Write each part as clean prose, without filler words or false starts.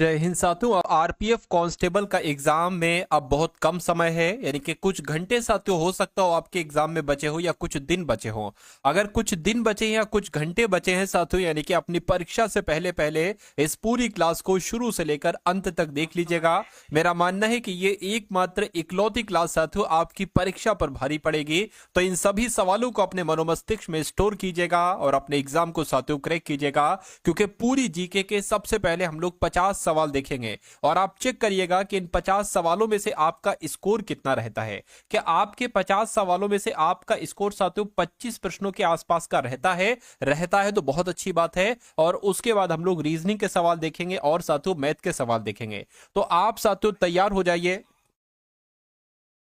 जय हिंद साथियों। RPF constable का एग्जाम में अब बहुत कम समय है, यानी कि कुछ घंटे साथियों हो सकता हो आपके एग्जाम में बचे हो या कुछ दिन बचे हो। अगर कुछ दिन बचे हैं या कुछ घंटे बचे हैं साथियों, यानी कि अपनी परीक्षा से पहले पहले इस पूरी क्लास को शुरू से लेकर अंत तक देख लीजिएगा। मेरा मानना है कि ये एकमात्र इकलौती क्लास साथियों आपकी परीक्षा पर भारी पड़ेगी। तो इन सभी सवालों को अपने मनोमस्तिष्क में स्टोर कीजिएगा और अपने एग्जाम को साथियों क्रैक कीजिएगा, क्योंकि पूरी जीके के सबसे पहले हम लोग 50 सवाल देखेंगे और आप चेक करिएगा कि इन 50 सवालों में से आपका स्कोर कितना रहता है। क्या आपके 50 सवालों में से आपका स्कोर साथियों 25 प्रश्नों के आसपास का रहता है तो बहुत अच्छी बात है। और उसके बाद हम लोग रीजनिंग के सवाल देखेंगे और साथियों मैथ के सवाल देखेंगे। तो आप साथियों तैयार हो जाइए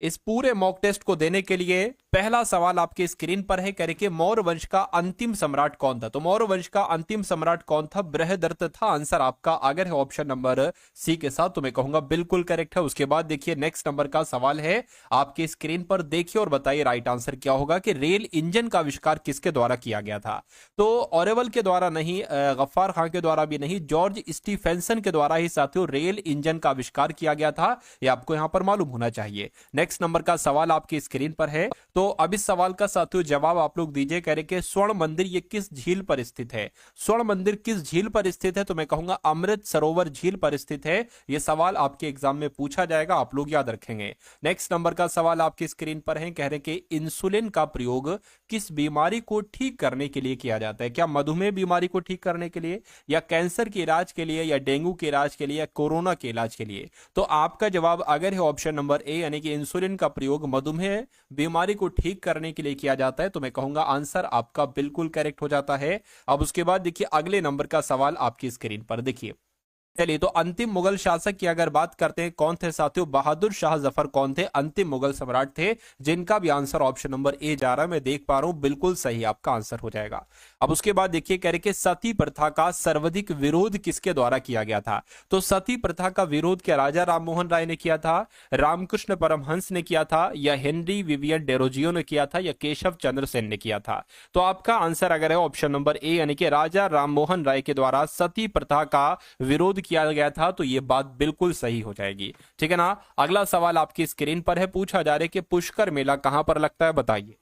इस पूरे मॉक टेस्ट को देने के लिए। पहला सवाल आपके स्क्रीन पर है, कह रहे कि मौर्य वंश का अंतिम सम्राट कौन था। तो मौर्य वंश का अंतिम सम्राट कौन था? बृहदर्थ था। आंसर आपका अगर है ऑप्शन नंबर सी के साथ, तो मैं कहूंगा बिल्कुल करेक्ट है। उसके बाद देखिए नेक्स्ट नंबर का सवाल है आपके स्क्रीन पर, देखिए और बताइए राइट आंसर क्या होगा कि रेल इंजन का आविष्कार किसके द्वारा किया गया था। तो ऑरेवल के द्वारा नहीं, गफ्फार खां के द्वारा भी नहीं, जॉर्ज स्टीफेंसन के द्वारा ही साथियों रेल इंजन का आविष्कार किया गया था। यह आपको यहां पर मालूम होना चाहिए। नेक्स्ट नंबर का सवाल आपकी स्क्रीन पर है, तो अब इस सवाल का साथियों जवाब आप लोग दीजिए। कह रहे कि स्वर्ण मंदिर ये किस झील पर स्थित है। स्वर्ण मंदिर किस झील पर स्थित है? तो मैं कहूंगा अमृत सरोवर झील पर स्थित है। यह सवाल आपके एग्जाम में पूछा जाएगा, आप लोग याद रखेंगे। नेक्स्ट नंबर का सवाल आपकी स्क्रीन पर है, कह रहे कि इंसुलिन का प्रयोग किस बीमारी को ठीक करने के लिए किया जाता है। क्या मधुमेह बीमारी को ठीक करने के लिए, या कैंसर के इलाज के लिए, या डेंगू के इलाज के लिए, या कोरोना के इलाज के लिए? तो आपका जवाब अगर है ऑप्शन नंबर ए, यानी कि इंसुलिन का प्रयोग मधुमेह बीमारी को ठीक करने के लिए किया जाता है, तो मैं कहूंगा आंसर आपका बिल्कुल करेक्ट हो जाता है। अब उसके बाद देखिए अगले नंबर का सवाल आपकी स्क्रीन पर देखिए। चलिए, तो अंतिम मुगल शासक की अगर बात करते हैं, कौन थे साथियों? बहादुर शाह जफर कौन थे? अंतिम मुगल सम्राट थे, जिनका भी आंसर ऑप्शन नंबर ए जा रहा है। मैं देख पा रहा हूं बिल्कुल सही आपका आंसर हो जाएगा। अब उसके बाद देखिए कह रहे कि सती प्रथा का सर्वाधिक विरोध किसके द्वारा किया गया था। तो सती प्रथा का विरोध क्या राजा राममोहन राय ने किया था, रामकृष्ण परमहंस ने किया था, या हेनरी विवियन डेरोजियो ने किया था, या केशव चंद्र सेन ने किया था? तो आपका आंसर अगर है ऑप्शन नंबर ए, यानी कि राजा राममोहन राय के द्वारा सती प्रथा का विरोध किया गया था, तो यह बात बिल्कुल सही हो जाएगी। ठीक है ना। अगला सवाल आपकी स्क्रीन पर है, पूछा जा रहा है कि पुष्कर मेला कहां पर लगता है, बताइए।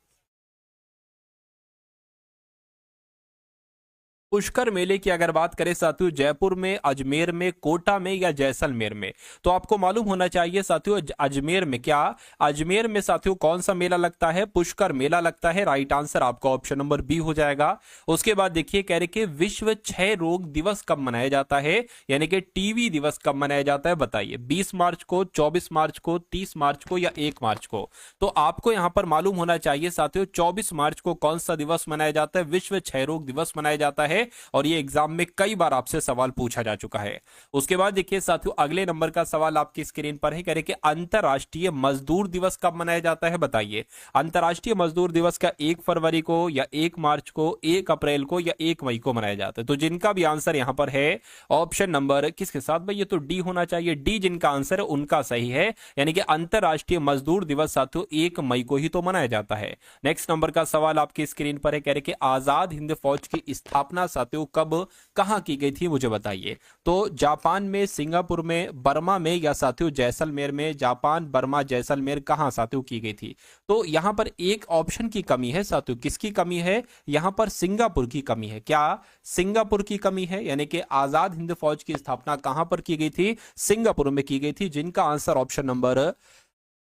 पुष्कर मेले की अगर बात करें साथियों, जयपुर में, अजमेर में, कोटा में, या जैसलमेर में? तो आपको मालूम होना चाहिए साथियों अजमेर में। क्या अजमेर में साथियों कौन सा मेला लगता है? पुष्कर मेला लगता है। राइट आंसर आपका ऑप्शन नंबर बी हो जाएगा। उसके बाद देखिए कह रहे कि विश्व क्षय रोग दिवस कब मनाया जाता है, यानी कि टीबी दिवस कब मनाया जाता है, बताइए। 20 मार्च को, 24 मार्च को, 30 मार्च को, या 1 मार्च को? तो आपको यहां पर मालूम होना चाहिए साथियों 24 मार्च को कौन सा दिवस मनाया जाता है? विश्व क्षय रोग दिवस मनाया जाता है। और ये एग्जाम में कई बार आपसे सवाल पूछा जा चुका है। उसके बाद देखिए साथियों अगले नंबर का सवाल आपकी स्क्रीन पर है, कह रहे कि अंतरराष्ट्रीय मजदूर दिवस कब मनाया जाता है, बताइए। अंतरराष्ट्रीय मजदूर दिवस का 1 फरवरी को, या 1 मार्च को, 1 अप्रैल को, या 1 मई को मनाया जाता है? तो जिनका भी आंसर यहां पर है ऑप्शन नंबर किसके साथ भाई, ये तो डी होना चाहिए। डी जिनका आंसर है उनका सही है, यानी कि अंतरराष्ट्रीय मजदूर दिवस साथियों 1 मई को ही तो मनाया जाता है। नेक्स्ट नंबर का सवाल आपकी स्क्रीन पर है, कह रहे कि आजाद हिंद फौज की स्थापना साथियों कब कहां की गई थी, मुझे बताइए। तो जापान में, सिंगापुर में, बर्मा में, या साथियों जैसलमेर में? जापान, बर्मा, जैसलमेर कहां साथियों की गई थी? तो यहां पर एक ऑप्शन की कमी है साथियों। किसकी कमी है यहां पर? सिंगापुर की कमी है। क्या सिंगापुर की कमी है, यानी कि आजाद हिंद फौज की स्थापना कहां पर की गई थी? सिंगापुर में की गई थी, जिनका आंसर ऑप्शन नंबर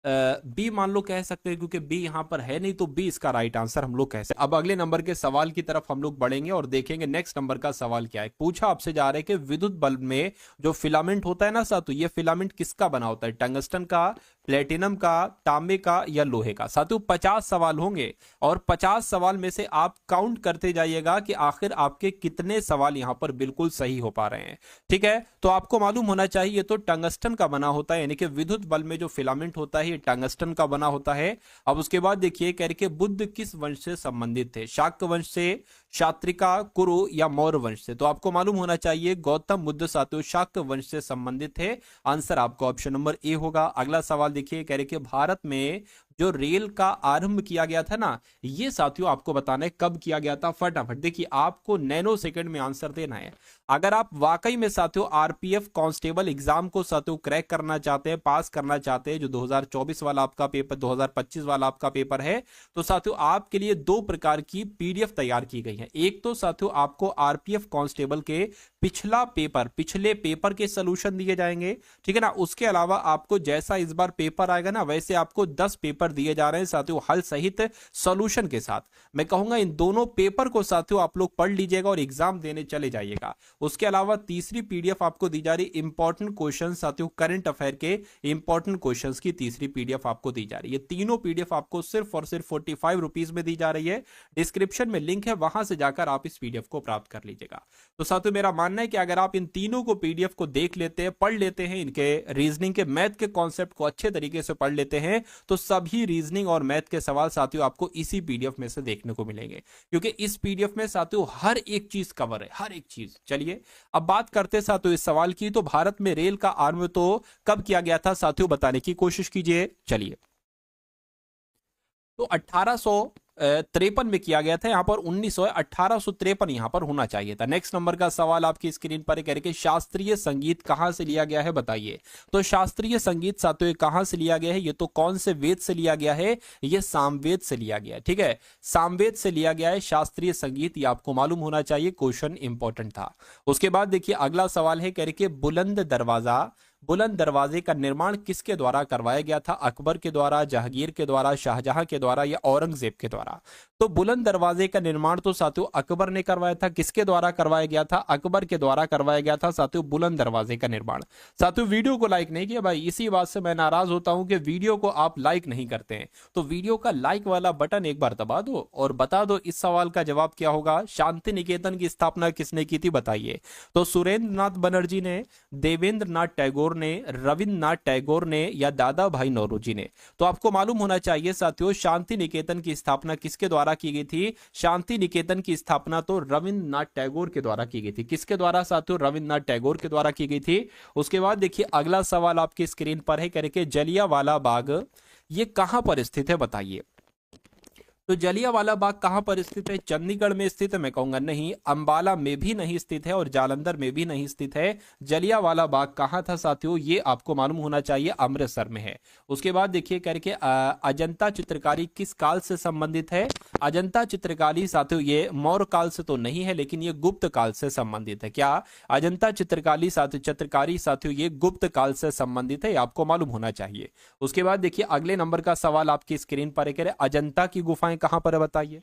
बी मान लो कह सकते हैं, क्योंकि बी यहां पर है नहीं, तो बी इसका राइट आंसर हम लोग कह सकते हैं। अब अगले नंबर के सवाल की तरफ हम लोग बढ़ेंगे और देखेंगे नेक्स्ट नंबर का सवाल क्या है। पूछा आपसे जा रहा है कि विद्युत बल्ब में जो फिलामेंट होता है ना साथियों, ये फिलामेंट किसका बना होता है? टंगस्टन का, प्लेटिनम का, तांबे का, या लोहे का? साथियों 50 सवाल होंगे और 50 सवाल में से आप काउंट करते जाइएगा कि आखिर आपके कितने सवाल यहां पर बिल्कुल सही हो पा रहे हैं। ठीक है, तो आपको मालूम होना चाहिए तो टंगस्टन का बना होता है, यानी कि विद्युत बल्ब में जो फिलामेंट होता है ये टंगस्टन का बना होता है। अब उसके बाद देखिए कह रहे कि बुद्ध किस वंश से संबंधित थे? शाक्य वंश से, शात्रिका, कुरु, या मौर्य वंश से? तो आपको मालूम होना चाहिए गौतम बुद्ध साथियों शाक्य वंश से संबंधित थे। आंसर आपका ऑप्शन नंबर ए होगा। अगला सवाल देखिए कह रहे कि भारत में जो रेल का आरंभ किया गया था ना, ये साथियों आपको बताना है कब किया गया था। फटाफट देखिए, आपको नैनो सेकंड में आंसर देना है। अगर आप वाकई में साथियों आरपीएफ कांस्टेबल एग्जाम को साथियों क्रैक करना चाहते हैं, पास करना चाहते हैं, जो 2024 वाला आपका पेपर, 2025 वाला आपका पेपर है, तो साथियों आपके लिए दो प्रकार की पीडीएफ तैयार की गई है। एक तो साथियों आपको आरपीएफ कांस्टेबल के पिछले पेपर के सॉल्यूशन दिए जाएंगे, ठीक है ना। उसके अलावा आपको जैसा इस बार पेपर आएगा ना, वैसे आपको 10 पेपर दिए जा रहे हैं साथियों, हल सहित सॉल्यूशन के साथ। मैं कहूंगा इन दोनों पेपर को साथियों आप लोग पढ़ लीजिएगा और एग्जाम देने चले जाइएगा। उसके अलावा तीसरी पीडीएफ आपको दी जा रही, इंपॉर्टेंट क्वेश्चन साथियों, करंट अफेयर के इंपॉर्टेंट क्वेश्चंस की तीसरी पीडीएफ आपको दी जा रही है। तीनों पीडीएफ आपको सिर्फ और सिर्फ 45 रुपीज में दी जा रही है। डिस्क्रिप्शन में लिंक है, वहां से जाकर आप इस पीडीएफ को प्राप्त कर लीजिएगा। तो साथियों मेरा मानना है कि अगर आप इन तीनों को पीडीएफ को देख लेते हैं, पढ़ लेते हैं, इनके रीजनिंग के मैथ के कॉन्सेप्ट को अच्छे तरीके से पढ़ लेते हैं, तो सभी रीजनिंग और मैथ के सवाल साथियों आपको इसी पीडीएफ में से देखने को मिलेंगे, क्योंकि इस पीडीएफ में साथियों हर एक चीज कवर है, हर एक चीज। चलिए अब बात करते साथियों इस सवाल की। तो भारत में रेल का आरंभ तो कब किया गया था साथियों, बताने की कोशिश कीजिए। चलिए, तो 1853 में किया गया था, यहां पर 1853 यहां पर होना चाहिए था। नेक्स्ट नंबर का सवाल आपकी स्क्रीन पर करके, शास्त्रीय संगीत कहां से लिया गया है बताइए। तो शास्त्रीय संगीत साथियों कहां से लिया गया है, ये तो कौन से वेद से लिया गया है, ये सामवेद से लिया गया है, ठीक है, सामवेद से लिया गया है शास्त्रीय संगीत, ये आपको मालूम होना चाहिए, क्वेश्चन इंपॉर्टेंट था। उसके बाद देखिए अगला सवाल है करके, बुलंद दरवाजे का निर्माण किसके द्वारा करवाया गया था, अकबर के द्वारा, जहांगीर के द्वारा, शाहजहां के द्वारा या औरंगजेब के द्वारा। तो बुलंद दरवाजे का निर्माण तो साथियों अकबर ने करवाया था। किसके द्वारा करवाया गया था, अकबर के द्वारा करवाया गया था साथियों बुलंद दरवाजे का निर्माण। साथियों वीडियो को लाइक नहीं किया भाई, इसी बात से मैं नाराज होता हूं कि वीडियो को आप लाइक नहीं करते हैं। तो वीडियो का लाइक वाला बटन एक बार दबा दो और बता दो इस सवाल का जवाब क्या होगा। शांति निकेतन की स्थापना किसने की थी बताइए। तो सुरेंद्र नाथ बनर्जी ने, देवेंद्र नाथ टैगोर ने, रविन्द्रनाथ टैगोर ने या दादा भाई नौरोजी ने। तो आपको मालूम होना चाहिए साथियों शांति निकेतन की स्थापना किसके द्वारा की गई थी। शांति निकेतन की स्थापना तो रविन्द्रनाथ टैगोर के द्वारा की गई थी। किसके द्वारा साथियों, रविन्द्रनाथ टैगोर के द्वारा की गई थी। उसके बाद देखिए अगला सवाल आपकी स्क्रीन पर है करके, जलियांवाला बाग ये कहां पर स्थित है बताइए। तो जलियांवाला बाग कहां पर स्थित है, चंडीगढ़ में स्थित है, मैं कहूंगा नहीं, अंबाला में भी नहीं स्थित है और जालंधर में भी नहीं स्थित है। जलियांवाला बाग कहां था साथियों, ये आपको मालूम होना चाहिए, अमृतसर में है। उसके बाद देखिए करके, अजंता चित्रकारी किस काल से संबंधित है। अजंता चित्रकारी साथियों ये मौर्य काल से तो नहीं है, लेकिन ये गुप्त काल से संबंधित है। क्या अजंता चित्रकारी साथियों ये गुप्त काल से संबंधित है, आपको मालूम होना चाहिए। उसके बाद देखिए अगले नंबर का सवाल आपकी स्क्रीन पर है, अजंता की गुफाएं कहां पर है बताइए।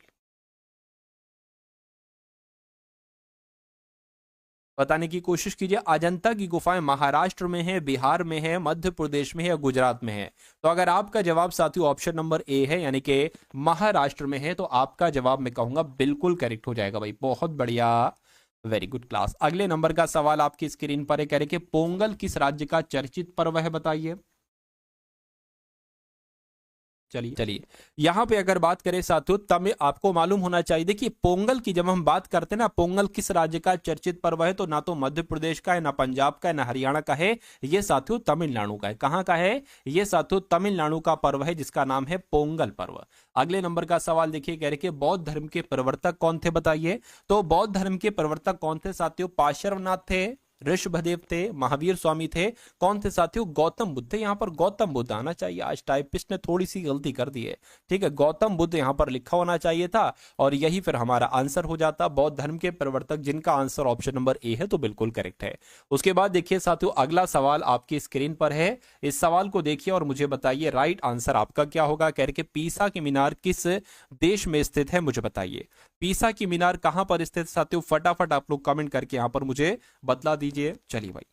बताने की कोशिश कीजिए। अजंता की गुफाएं महाराष्ट्र में है, बिहार में है, मध्य प्रदेश में है या गुजरात में है। तो अगर आपका जवाब साथियों ऑप्शन नंबर ए है, यानी कि महाराष्ट्र में है, तो आपका जवाब मैं कहूंगा बिल्कुल करेक्ट हो जाएगा भाई, बहुत बढ़िया, वेरी गुड क्लास। अगले नंबर का सवाल आपकी स्क्रीन पर है, कह रहे कि पोंगल किस राज्य का चर्चित पर्व है बताइए। चलिए यहां पे अगर बात करें साथियों, तब आपको मालूम होना चाहिए। देखिए पोंगल की जब हम बात करते हैं ना, पोंगल किस राज्य का चर्चित पर्व है, तो ना तो मध्य प्रदेश का है, ना पंजाब का है, ना हरियाणा का है, ये साथियों तमिलनाडु का है। कहां का है, ये साथियों तमिलनाडु का पर्व है, जिसका नाम है पोंगल पर्व। अगले नंबर का सवाल देखिए, कह रहे कि बौद्ध धर्म के प्रवर्तक कौन थे बताइए। तो बौद्ध धर्म के प्रवर्तक कौन थे साथियों, पार्श्वनाथ थे, ऋषभदेव थे, महावीर स्वामी थे, कौन थे साथियों, गौतम बुद्ध थे। यहां पर गौतम बुद्ध आना चाहिए, आज टाइपिस्ट ने थोड़ी सी गलती कर दी है, ठीक है, गौतम बुद्ध यहां पर लिखा होना चाहिए था और यही फिर हमारा आंसर हो जाता, बौद्ध धर्म के प्रवर्तक, जिनका आंसर ऑप्शन नंबर ए है, तो बिल्कुल करेक्ट है। उसके बाद देखिए साथियों अगला सवाल आपकी स्क्रीन पर है, इस सवाल को देखिए और मुझे बताइए राइट आंसर आपका क्या होगा। कह रहे कि पीसा की मीनार किस देश में स्थित है, मुझे बताइए। पीसा की मीनार कहां पर स्थित साथियों, फटाफट आप लोग कमेंट करके यहां पर मुझे बतला दीजिए। चलिए भाई,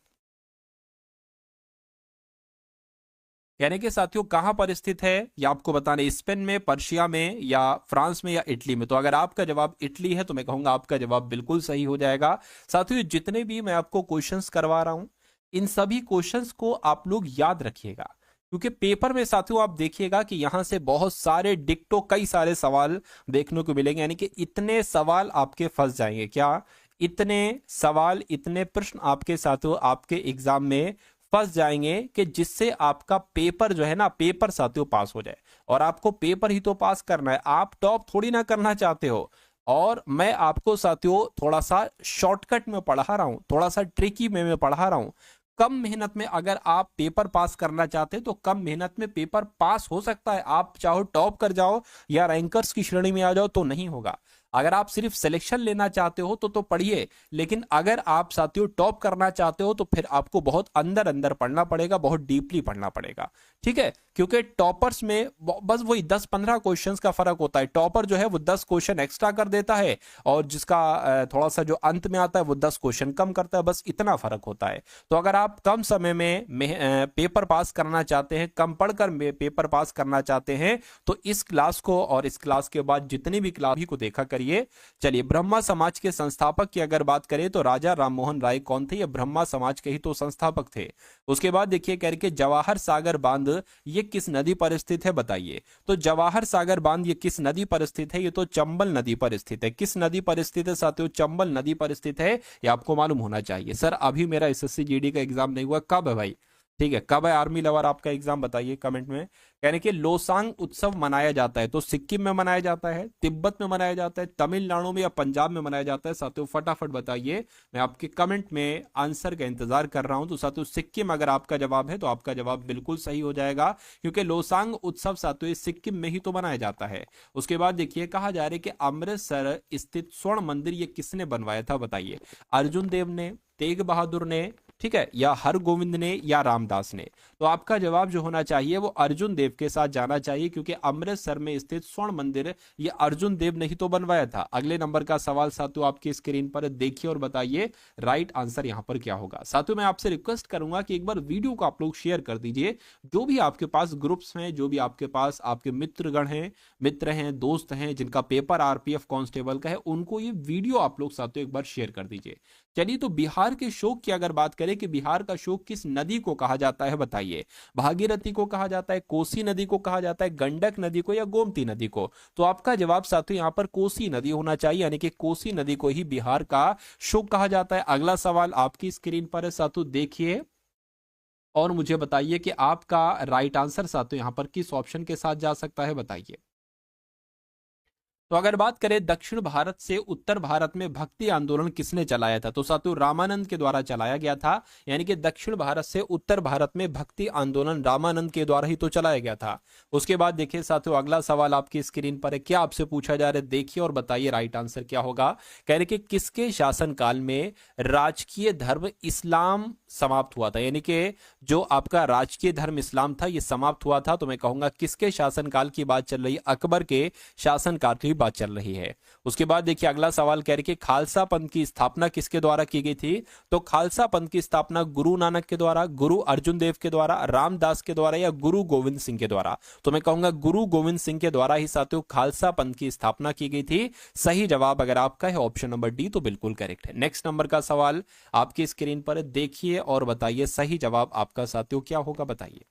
कहने के साथियों कहां पर स्थित है या आपको बताने, स्पेन में, पर्शिया में या फ्रांस में या इटली में। तो अगर आपका जवाब इटली है तो मैं कहूंगा आपका जवाब बिल्कुल सही हो जाएगा। साथियों जितने भी मैं आपको क्वेश्चंस करवा रहा हूं, इन सभी क्वेश्चंस को आप लोग याद रखिएगा, क्योंकि पेपर में साथियों आप देखिएगा कि यहां से बहुत सारे डिक्टो कई सारे सवाल देखने को मिलेंगे, यानी कि इतने सवाल आपके फंस जाएंगे। क्या इतने सवाल, इतने प्रश्न आपके साथियों आपके एग्जाम में फंस जाएंगे कि जिससे आपका पेपर जो है ना, पेपर साथियों पास हो जाए। और आपको पेपर ही तो पास करना है, आप टॉप थोड़ी ना करना चाहते हो। और मैं आपको साथियों थोड़ा सा शॉर्टकट में पढ़ा रहा हूं, थोड़ा सा ट्रिकी में पढ़ा रहा हूं। कम मेहनत में अगर आप पेपर पास करना चाहते हैं तो कम मेहनत में पेपर पास हो सकता है। आप चाहो टॉप कर जाओ या रैंकर्स की श्रेणी में आ जाओ तो नहीं होगा। अगर आप सिर्फ सिलेक्शन लेना चाहते हो तो पढ़िए, लेकिन अगर आप साथियों टॉप करना चाहते हो तो फिर आपको बहुत अंदर अंदर पढ़ना पड़ेगा, बहुत डीपली पढ़ना पड़ेगा। ठीक है, क्योंकि टॉपर्स में बस वही 10-15 क्वेश्चंस का फर्क होता है। टॉपर जो है वो 10 क्वेश्चन एक्स्ट्रा कर देता है, और जिसका थोड़ा सा जो अंत में आता है वो 10 क्वेश्चन कम करता है, बस इतना फर्क होता है। तो अगर आप कम समय में पेपर पास करना चाहते हैं, कम पढ़कर पेपर पास करना चाहते हैं, तो इस क्लास को और इस क्लास के बाद जितनी भी क्लास को देखा करिए। चलिए, ब्रह्मा समाज के संस्थापक की अगर बात करें तो राजा राममोहन राय कौन थे? ये ब्रह्मा समाज के ही तो संस्थापक थे। उसके बाद देखिए करके जवाहर सागर बांध ये किस नदी पर स्थित है बताइए। तो जवाहर सागर बांध ये किस नदी पर स्थित है? ये तो चंबल नदी पर स्थित है। किस नदी पर स्थित है साथियों? चंबल नदी पर स्थित है। ये आपको मालूम होना चाहिए। सर अभी मेरा एसएससी जीडी का एग्जाम नहीं हुआ, कब है भाई? ठीक है, कब है आर्मी लवर आपका एग्जाम बताइए कमेंट में। यानी कि लोसांग उत्सव मनाया जाता है तो सिक्किम में मनाया जाता है, तिब्बत में मनाया जाता है, तमिलनाडु में या पंजाब में मनाया जाता है? साथियों फटाफट बताइए, मैं आपके कमेंट में आंसर का इंतजार कर रहा हूं। तो साथियों सिक्किम अगर आपका जवाब है तो आपका जवाब बिल्कुल सही हो जाएगा, क्योंकि लोसांग उत्सव साथियों सिक्किम में ही तो मनाया जाता है। उसके बाद देखिए कहा जा रहा है कि अमृतसर स्थित स्वर्ण मंदिर ये किसने बनवाया था बताइए? अर्जुन देव ने, तेग बहादुर ने, ठीक है, या हरगोविंद ने, या रामदास ने? तो आपका जवाब जो होना चाहिए वो अर्जुन देव के साथ जाना चाहिए, क्योंकि अमृतसर में स्थित स्वर्ण मंदिर ये अर्जुन देव ने ही तो बनवाया था। अगले नंबर का सवाल साथियों आपकी स्क्रीन पर देखिए और बताइए राइट आंसर यहां पर क्या होगा। साथियों मैं आपसे रिक्वेस्ट करूंगा कि एक बार वीडियो को आप लोग शेयर कर दीजिए। जो भी आपके पास ग्रुप्स हैं, जो भी आपके पास आपके मित्रगण हैं, मित्र हैं, दोस्त हैं जिनका पेपर आरपीएफ कांस्टेबल का है, उनको ये वीडियो आप लोग साथियों एक बार शेयर कर दीजिए। चलिए, तो बिहार के शोक की अगर बात करें कि बिहार का शोक किस नदी को कहा जाता है बताइए? भागीरथी को कहा जाता है, कोसी नदी को कहा जाता है, गंडक नदी को, या गोमती नदी को? तो आपका जवाब साथियों यहां पर कोसी नदी होना चाहिए, यानी कि कोसी नदी को ही बिहार का शोक कहा जाता है। अगला सवाल आपकी स्क्रीन पर है साथियों, देखिए और मुझे बताइए कि आपका राइट आंसर साथियों यहां पर किस ऑप्शन के साथ जा सकता है बताइए। तो अगर बात करें दक्षिण भारत से उत्तर भारत में भक्ति आंदोलन किसने चलाया था? तो साथियों रामानंद के द्वारा चलाया गया था। यानी कि दक्षिण भारत से उत्तर भारत में भक्ति आंदोलन रामानंद के द्वारा ही तो चलाया गया था। उसके बाद देखिए साथियों अगला सवाल आपकी स्क्रीन पर है, क्या आपसे पूछा जा रहा है देखिए और बताइए राइट आंसर क्या होगा। कह रहे कि किसके शासनकाल में राजकीय धर्म इस्लाम समाप्त हुआ था? यानी कि जो आपका राजकीय धर्म इस्लाम था ये समाप्त हुआ था। तो मैं कहूंगा किसके शासनकाल की बात चल रही है? अकबर के शासनकाल की बात चल रही है। उसके बाद देखिए अगला सवाल कह रहे कि खालसा पंथ की स्थापना किसके द्वारा की गई थी? तो खालसा पंथ की स्थापना गुरु नानक के द्वारा, गुरु अर्जुन देव के द्वारा, रामदास के द्वारा, या गुरु गोविंद सिंह के द्वारा? तो मैं कहूंगा गुरु गोविंद सिंह के द्वारा ही साथियों खालसा पंथ की स्थापना की गई थी। सही जवाब अगर आपका है ऑप्शन नंबर डी तो बिल्कुल करेक्ट है। नेक्स्ट नंबर का सवाल आपकी स्क्रीन पर देखिए और बताइए सही जवाब आपका साथियों क्या होगा बताइए।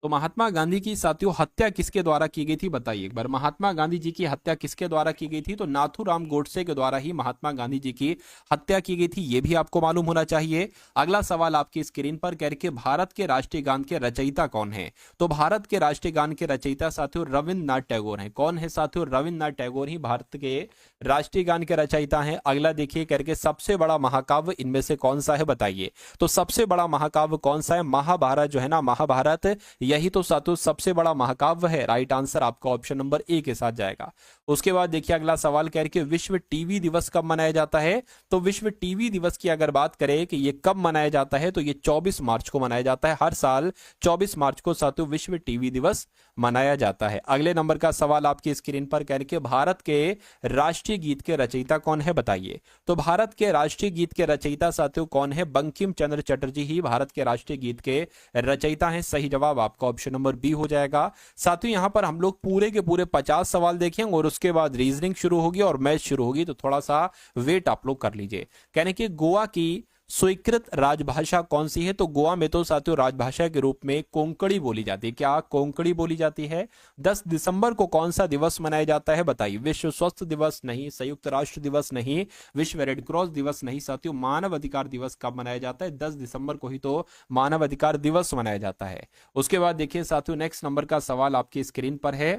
तो महात्मा गांधी की साथियों हत्या किसके द्वारा की गई थी बताइए एक बार? महात्मा गांधी जी की हत्या किसके द्वारा की गई थी? तो नाथूराम गोडसे के द्वारा ही महात्मा गांधी जी की हत्या की गई थी, यह भी आपको मालूम होना चाहिए। अगला सवाल आपकी स्क्रीन पर कह रहे भारत के राष्ट्रीय गान के रचयिता कौन है? तो भारत के राष्ट्रीय गान के रचयिता साथियों रविन्द्रनाथ टैगोर हैं। कौन है साथियों? रविन्द्रनाथ टैगोर ही भारत के राष्ट्रीय गान के रचयिता हैं। अगला देखिए कह रहे सबसे बड़ा महाकाव्य इनमें से कौन सा है बताइए? तो सबसे बड़ा महाकाव्य कौन सा है? महाभारत जो है ना, महाभारत यही तो साथियों सबसे बड़ा महाकाव्य है। राइट आंसर आपका ऑप्शन नंबर ए के साथ जाएगा। उसके बाद देखिए अगला सवाल कह रहे कि विश्व टीवी दिवस कब मनाया जाता है? तो विश्व टीवी दिवस की अगर बात करें कि ये कब मनाया जाता है तो ये 24 मार्च को मनाया जाता है। हर साल 24 मार्च को साथियों विश्व टीवी दिवस मनाया जाता है। अगले नंबर का सवाल आपकी स्क्रीन पर कह रहे कि भारत के राष्ट्रीय गीत के रचयिता कौन है बताइए? तो भारत के राष्ट्रीय गीत के रचयिता साथियों कौन है? बंकिम चंद्र चटर्जी ही भारत के राष्ट्रीय गीत के रचयिता हैं। सही जवाब आपका ऑप्शन नंबर बी हो जाएगा। साथियों यहां पर हम लोग पूरे के पूरे 50 सवाल देखेंगे और उसके बाद रीजनिंग शुरू होगी और मैच शुरू होगी, तो थोड़ा सा वेट आप लोग कर लीजिए। कहने कि गोवा की स्वीकृत राजभाषा कौन सी है? तो गोवा में तो साथियों राजभाषा के रूप में कोंकणी बोली जाती है। क्या कोंकणी बोली जाती है? 10 दिसंबर को कौन सा दिवस मनाया जाता है बताइए? विश्व स्वास्थ्य दिवस नहीं, संयुक्त राष्ट्र दिवस नहीं, विश्व रेड क्रॉस दिवस नहीं साथियों, मानव अधिकार दिवस कब मनाया जाता है? 10 दिसंबर को ही तो मानव अधिकार दिवस मनाया जाता है। उसके बाद देखिए साथियों नेक्स्ट नंबर का सवाल आपकी स्क्रीन पर है।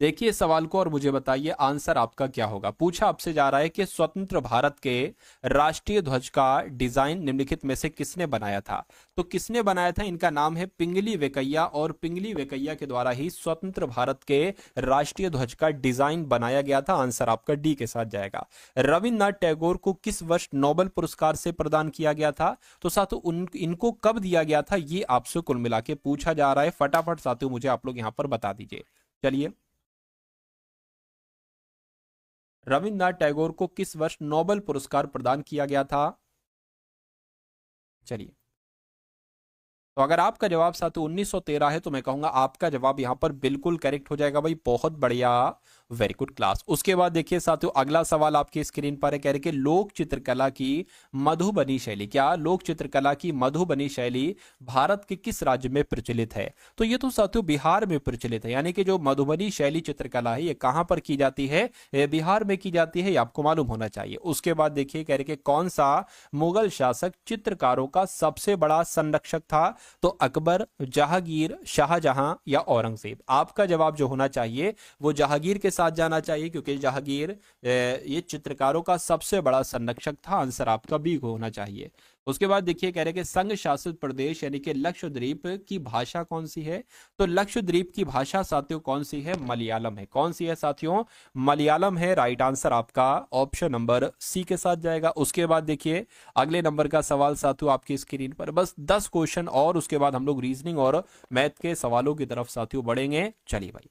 देखिए सवाल को और मुझे बताइए आंसर आपका क्या होगा। पूछा आपसे जा रहा है कि स्वतंत्र भारत के राष्ट्रीय ध्वज का डिजाइन निम्नलिखित में से किसने बनाया था? तो किसने बनाया था? इनका नाम है पिंगली वेंकैया, और पिंगली वेंकैया के द्वारा ही स्वतंत्र भारत के राष्ट्रीय ध्वज का डिजाइन बनाया गया था। आंसर आपका डी के साथ जाएगा। रविन्द्रनाथ टैगोर को किस वर्ष नोबेल पुरस्कार से प्रदान किया गया था? तो साथियों इनको कब दिया गया था ये आपसे कुल मिला के पूछा जा रहा है। फटाफट साथियों मुझे आप लोग यहां पर बता दीजिए। चलिए, रविन्द्रनाथ टैगोर को किस वर्ष नोबेल पुरस्कार प्रदान किया गया था? चलिए, तो अगर आपका जवाब साथियों 1913 है तो मैं कहूंगा आपका जवाब यहां पर बिल्कुल करेक्ट हो जाएगा भाई, बहुत बढ़िया, वेरी गुड क्लास। उसके बाद देखिए साथियों अगला सवाल आपकी स्क्रीन पर है, कह रहे कि लोक चित्रकला की मधुबनी शैली, क्या लोक चित्रकला की मधुबनी शैली भारत के किस राज्य में प्रचलित है? तो ये तो साथियों बिहार में प्रचलित है, यानी कि जो मधुबनी शैली चित्रकला है ये कहां पर की जाती है? ये बिहार में की जाती है, ये आपको मालूम होना चाहिए। उसके बाद देखिए कह रहे कि कौन सा मुगल शासक चित्रकारों का सबसे बड़ा संरक्षक था? तो अकबर, जहांगीर, शाहजहां या औरंगजेब? आपका जवाब जो होना चाहिए वो जहांगीर के साथ जाना चाहिए, क्योंकि जहांगीर ये चित्रकारों का सबसे बड़ा संरक्षक था। आंसर आपका बी को होना चाहिए। उसके बाद देखिए कह रहे कि संघ शासित प्रदेश यानी कि लक्षद्वीप की भाषा कौन सी है? तो लक्षद्वीप की भाषा साथियों कौन सी है? मलयालम है। कौन सी है साथियों? मलयालम है। राइट आंसर आपका ऑप्शन नंबर सी के साथ जाएगा। उसके बाद देखिए अगले नंबर का सवाल साथियों आपकी स्क्रीन पर, बस 10 क्वेश्चन और उसके बाद हम लोग रीजनिंग और मैथ के सवालों की तरफ साथियों बढ़ेंगे। चलिए भाई,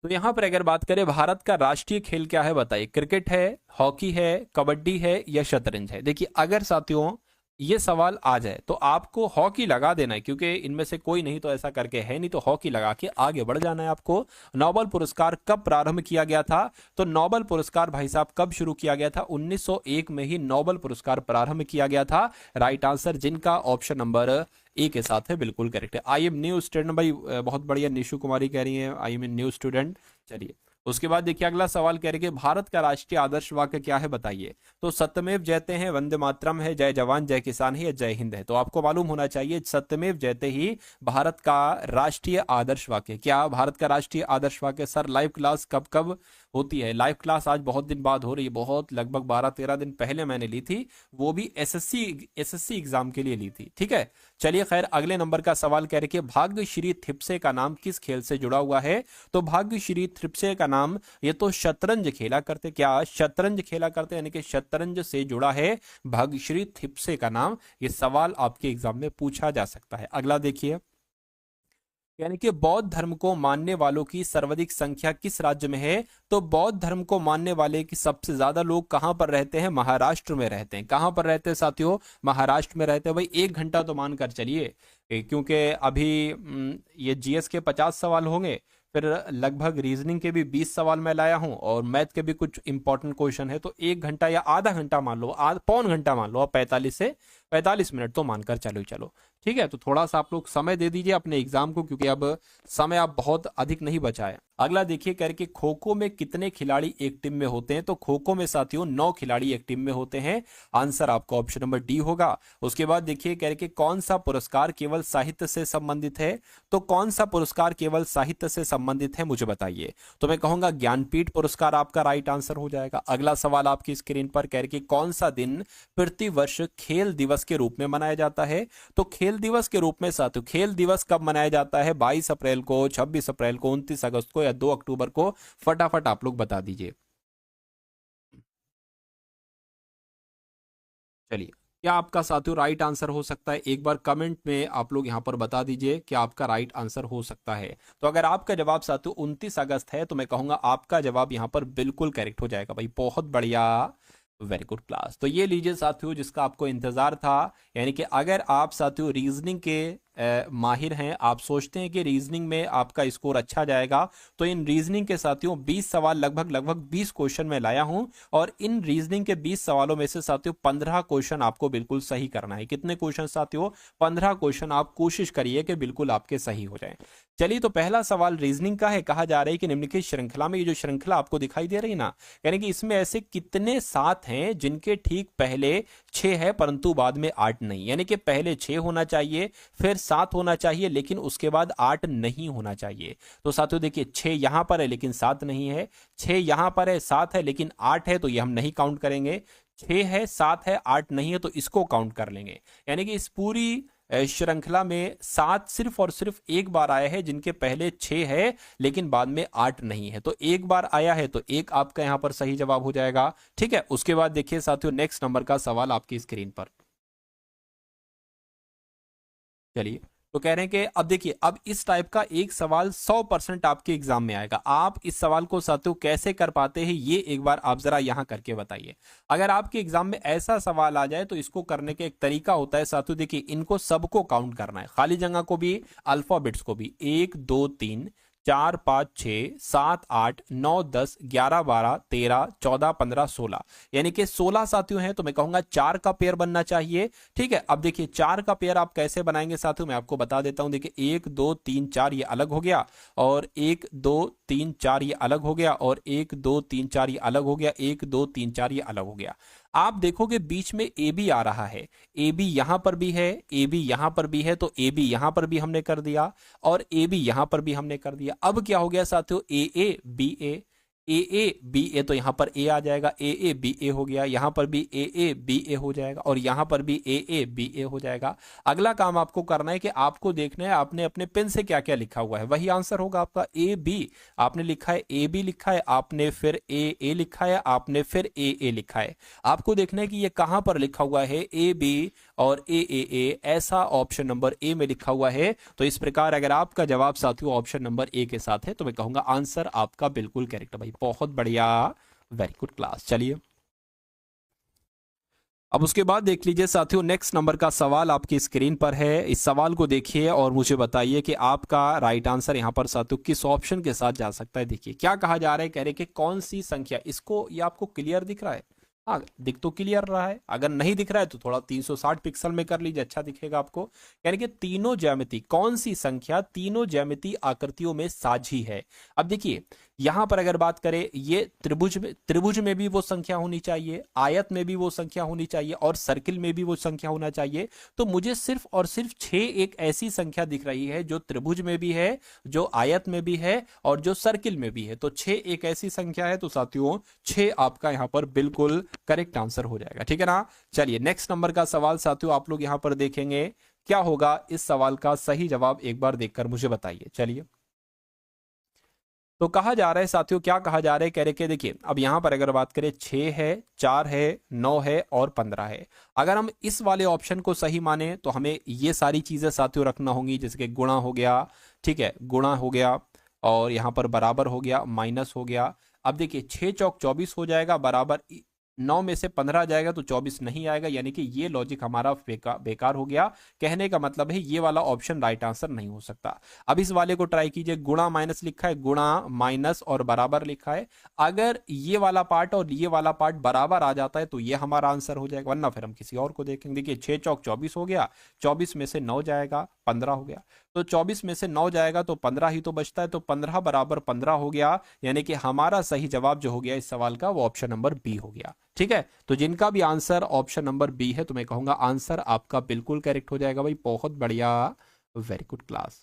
तो यहां पर अगर बात करें भारत का राष्ट्रीय खेल क्या है बताइए? क्रिकेट है, हॉकी है, कबड्डी है या शतरंज है? देखिए अगर साथियों ये सवाल आ जाए तो आपको हॉकी लगा देना है, क्योंकि इनमें से कोई नहीं तो ऐसा करके है नहीं, तो हॉकी लगा के आगे बढ़ जाना है आपको। नोबेल पुरस्कार कब प्रारंभ किया गया था? तो नोबेल पुरस्कार भाई साहब कब शुरू किया गया था? 1901 में ही नोबेल पुरस्कार प्रारंभ किया गया था। राइट आंसर जिनका ऑप्शन नंबर ए के साथ है बिल्कुल करेक्ट है। आई एम न्यू स्टूडेंट भाई, बहुत बढ़िया, निशु कुमारी कह रही है आई एम न्यू स्टूडेंट। चलिए, उसके बाद देखिए अगला सवाल कह रहे कि भारत का राष्ट्रीय आदर्श वाक्य क्या है बताइए? तो सत्यमेव जयते हैं, वंदे मातरम है, जय जवान जय किसान है या जय हिंद है? तो आपको मालूम होना चाहिए सत्यमेव जयते ही भारत का राष्ट्रीय आदर्श वाक्य। क्या भारत का राष्ट्रीय आदर्श वाक्य? सर लाइव क्लास कब कब होती है? लाइव क्लास आज बहुत दिन बाद हो रही है, बहुत लगभग 12-13 दिन पहले मैंने ली थी, वो भी एसएससी एग्जाम के लिए ली थी। ठीक है, चलिए खैर अगले नंबर का सवाल कह रहे कि भाग्यश्री थिप्से का नाम किस खेल से जुड़ा हुआ है? तो भाग्यश्री थिप्से का नाम ये तो शतरंज खेला करते, क्या शतरंज खेला करते, यानी कि शतरंज से जुड़ा है भाग्यश्री थिप्से का नाम। ये सवाल आपके एग्जाम में पूछा जा सकता है। अगला देखिए, यानी कि बौद्ध धर्म को मानने वालों की सर्वाधिक संख्या किस राज्य में है? तो बौद्ध धर्म को मानने वाले की सबसे ज्यादा लोग कहां पर रहते हैं? महाराष्ट्र में रहते हैं। कहां पर रहते हैं साथियों? महाराष्ट्र में रहते हैं। भाई 1 घंटा तो मानकर चलिए, क्योंकि अभी ये जीएस के 50 सवाल होंगे, फिर लगभग रीजनिंग के भी 20 सवाल मैं लाया हूं, और मैथ के भी कुछ इंपॉर्टेंट क्वेश्चन है, तो 1 घंटा या आधा घंटा मान लो, पौन घंटा मान लो, 45 मिनट तो मानकर चलो। चलो ठीक है, तो थोड़ा सा आप लोग समय दे दीजिए अपने एग्जाम को, क्योंकि अब समय आप बहुत अधिक नहीं बचा है। अगला देखिए करके खो खो में कितने खिलाड़ी एक टीम में होते हैं? तो खो खो में साथियों 9 खिलाड़ी एक टीम में होते हैं। आंसर आपका ऑप्शन नंबर डी होगा। उसके बाद देखिए करके कौन सा पुरस्कार केवल साहित्य से संबंधित है? तो कौन सा पुरस्कार केवल साहित्य से संबंधित है मुझे बताइए? तो मैं कहूंगा ज्ञानपीठ पुरस्कार आपका राइट आंसर हो जाएगा। अगला सवाल आपकी स्क्रीन पर कह रहे कि कौन सा दिन प्रति वर्ष खेल दिवस के रूप में मनाया जाता है? तो खेल दिवस के रूप में साथियों खेल दिवस कब मनाया जाता है? 22 अप्रैल को, 26 अप्रैल को, 29 अगस्त को या 2 अक्टूबर को? फटाफट आप लोग बता दीजिए। चलिए, क्या आपका साथियों राइट आंसर हो सकता है? एक बार कमेंट में आप लोग यहां पर बता दीजिए कि आपका राइट आंसर हो सकता है। तो अगर आपका जवाब साथियों 29 अगस्त है तो मैं कहूंगा आपका जवाब यहां पर बिल्कुल करेक्ट हो जाएगा भाई, बहुत बढ़िया, वेरी गुड क्लास। तो ये लीजिए साथियों जिसका आपको इंतजार था, यानी कि अगर आप साथियों रीजनिंग के माहिर हैं, आप सोचते हैं कि रीजनिंग में आपका स्कोर अच्छा जाएगा, तो इन रीजनिंग के साथियों 20 सवाल लगभग लगभग 20 क्वेश्चन में लाया हूं, और इन रीजनिंग के 20 सवालों में से साथियों 15 क्वेश्चन आपको बिल्कुल सही करना है। कितने क्वेश्चन साथियों? 15 क्वेश्चन आप कोशिश करिए कि बिल्कुल आपके सही हो जाए। चलिए, तो पहला सवाल रीजनिंग का है। कहा जा रहा है कि निम्नलिखित श्रृंखला में, ये जो श्रृंखला आपको दिखाई दे रही है ना, यानी कि इसमें ऐसे कितने सात हैं जिनके ठीक पहले 6 है परंतु बाद में 8 नहीं, यानी कि पहले 6 होना चाहिए, फिर 7 होना चाहिए, लेकिन उसके बाद 8 नहीं होना चाहिए। तो साथियों देखिए, 6 यहां पर है लेकिन 7 नहीं है, 6 यहां पर है 7 है लेकिन 8 है, तो ये हम नहीं काउंट करेंगे। 6 है 7 है 8 नहीं है, तो इसको काउंट कर लेंगे। यानी कि इस पूरी श्रृंखला में 7 सिर्फ और सिर्फ एक बार आया है जिनके पहले 6 है लेकिन बाद में 8 नहीं है, तो एक बार आया है, तो एक आपका यहां पर सही जवाब हो जाएगा। ठीक है, उसके बाद देखिए साथियों, नेक्स्ट नंबर का सवाल आपकी स्क्रीन पर। चलिए, तो कह रहे हैं कि अब देखिए, अब इस टाइप का एक सवाल 100% आपके एग्जाम में आएगा। आप इस सवाल को साथियों कैसे कर पाते हैं, ये एक बार आप जरा यहां करके बताइए। अगर आपके एग्जाम में ऐसा सवाल आ जाए तो इसको करने का एक तरीका होता है साथियों, देखिए इनको सबको काउंट करना है, खाली जगह को भी, अल्फाबेट्स को भी। 1 2 3 4 5 6 7 8 9 10 11 12 13 14 15 16, यानी कि 16 साथियों हैं, तो मैं कहूंगा 4 का पेयर बनना चाहिए। ठीक है, अब देखिए 4 का पेयर आप कैसे बनाएंगे साथियों, मैं आपको बता देता हूं। देखिए 1 2 3 4 ये अलग हो गया, और 1 2 3 4 ये अलग हो गया, और 1 2 3 4 ये अलग हो गया, 1 2 3 4 ये अलग हो गया। आप देखोगे बीच में ए बी आ रहा है, ए बी यहां पर भी है, ए बी यहां पर भी है, तो ए बी यहां पर भी हमने कर दिया, और ए बी यहां पर भी हमने कर दिया। अब क्या हो गया साथियों, ए A B A, A A B ए, तो यहां पर ए आ जाएगा, ए ए बी ए हो गया, यहां पर भी ए ए बी ए हो जाएगा, और यहां पर भी ए ए बी ए हो जाएगा। अगला काम आपको करना है कि आपको देखना है आपने अपने पेन से क्या क्या लिखा हुआ है, वही आंसर होगा आपका। ए बी आपने लिखा है, ए बी लिखा है आपने, फिर ए ए लिखा है आपने, फिर ए ए लिखा है। आपको देखना है कि ये कहां पर लिखा हुआ है, ए बी और ए, ऐसा ऑप्शन नंबर ए में लिखा हुआ है। तो इस प्रकार अगर आपका जवाब साथियों ऑप्शन नंबर ए के साथ है, तो मैं कहूंगा आंसर आपका बिल्कुल करेक्ट भाई, बहुत बढ़िया, वेरी गुड क्लास। चलिए, अब उसके बाद देख लीजिए साथियों, नेक्स्ट नंबर का सवाल आपकी स्क्रीन पर है। इस सवाल को देखिए और मुझे बताइए कि आपका राइट आंसर यहां पर साथियों किस ऑप्शन के साथ जा सकता है। देखिए क्या कहा जा रहा है, कह रहे कि कौन सी संख्या, इसको ये आपको क्लियर दिख रहा है? हाँ, दिख तो क्लियर रहा है। अगर नहीं दिख रहा है तो थोड़ा 360 पिक्सल में कर लीजिए, अच्छा दिखेगा आपको। यानी कि तीनों ज्यामिति, कौन सी संख्या तीनों ज्यामिति आकृतियों में साझी है। अब देखिए यहां पर अगर बात करें, ये त्रिभुज में भी वो संख्या होनी चाहिए, आयत में भी वो संख्या होनी चाहिए, और सर्किल में भी वो संख्या होना चाहिए। तो मुझे सिर्फ और सिर्फ 6 एक ऐसी संख्या दिख रही है जो त्रिभुज में भी है, जो आयत में भी है, और जो सर्किल में भी है। तो 6 एक ऐसी संख्या है, तो साथियों 6 आपका यहां पर बिल्कुल करेक्ट आंसर हो जाएगा। ठीक है ना। चलिए, नेक्स्ट नंबर का सवाल साथियों आप लोग यहां पर देखेंगे, क्या होगा इस सवाल का सही जवाब, एक बार देखकर मुझे बताइए। चलिए, तो कहा जा रहा है साथियों, क्या कहा जा रहा है, कह रहे कि देखिए अब यहां पर अगर बात करें 6 है, 4 है, 9 है और 15 है। अगर हम इस वाले ऑप्शन को सही माने तो हमें ये सारी चीजें साथियों रखना होंगी, जैसे कि गुणा हो गया, ठीक है, गुणा हो गया, और यहां पर बराबर हो गया, माइनस हो गया। अब देखिए 6 चौक 24 हो जाएगा, बराबर 9 में से 15 जाएगा तो 24 नहीं आएगा, यानी कि ये लॉजिक हमारा बेकार हो गया। कहने का मतलब है ये वाला ऑप्शन राइट आंसर नहीं हो सकता। अब इस वाले को ट्राई कीजिए, गुणा माइनस लिखा है, गुणा माइनस और बराबर लिखा है। अगर ये वाला पार्ट और ये वाला पार्ट बराबर आ जाता है तो ये हमारा आंसर हो जाएगा, वरना फिर हम किसी और को देखेंगे। देखिए 6 चौक 24 हो गया, 24 में से 9 जाएगा, 15 हो गया। तो 24 में से 9 जाएगा तो 15 ही तो बचता है, तो 15 बराबर 15 हो गया, यानी कि हमारा सही जवाब जो हो गया इस सवाल का वो ऑप्शन नंबर बी हो गया। ठीक है, तो जिनका भी आंसर ऑप्शन नंबर बी है, तो मैं कहूंगा आंसर आपका बिल्कुल करेक्ट हो जाएगा भाई, बहुत बढ़िया, वेरी गुड क्लास।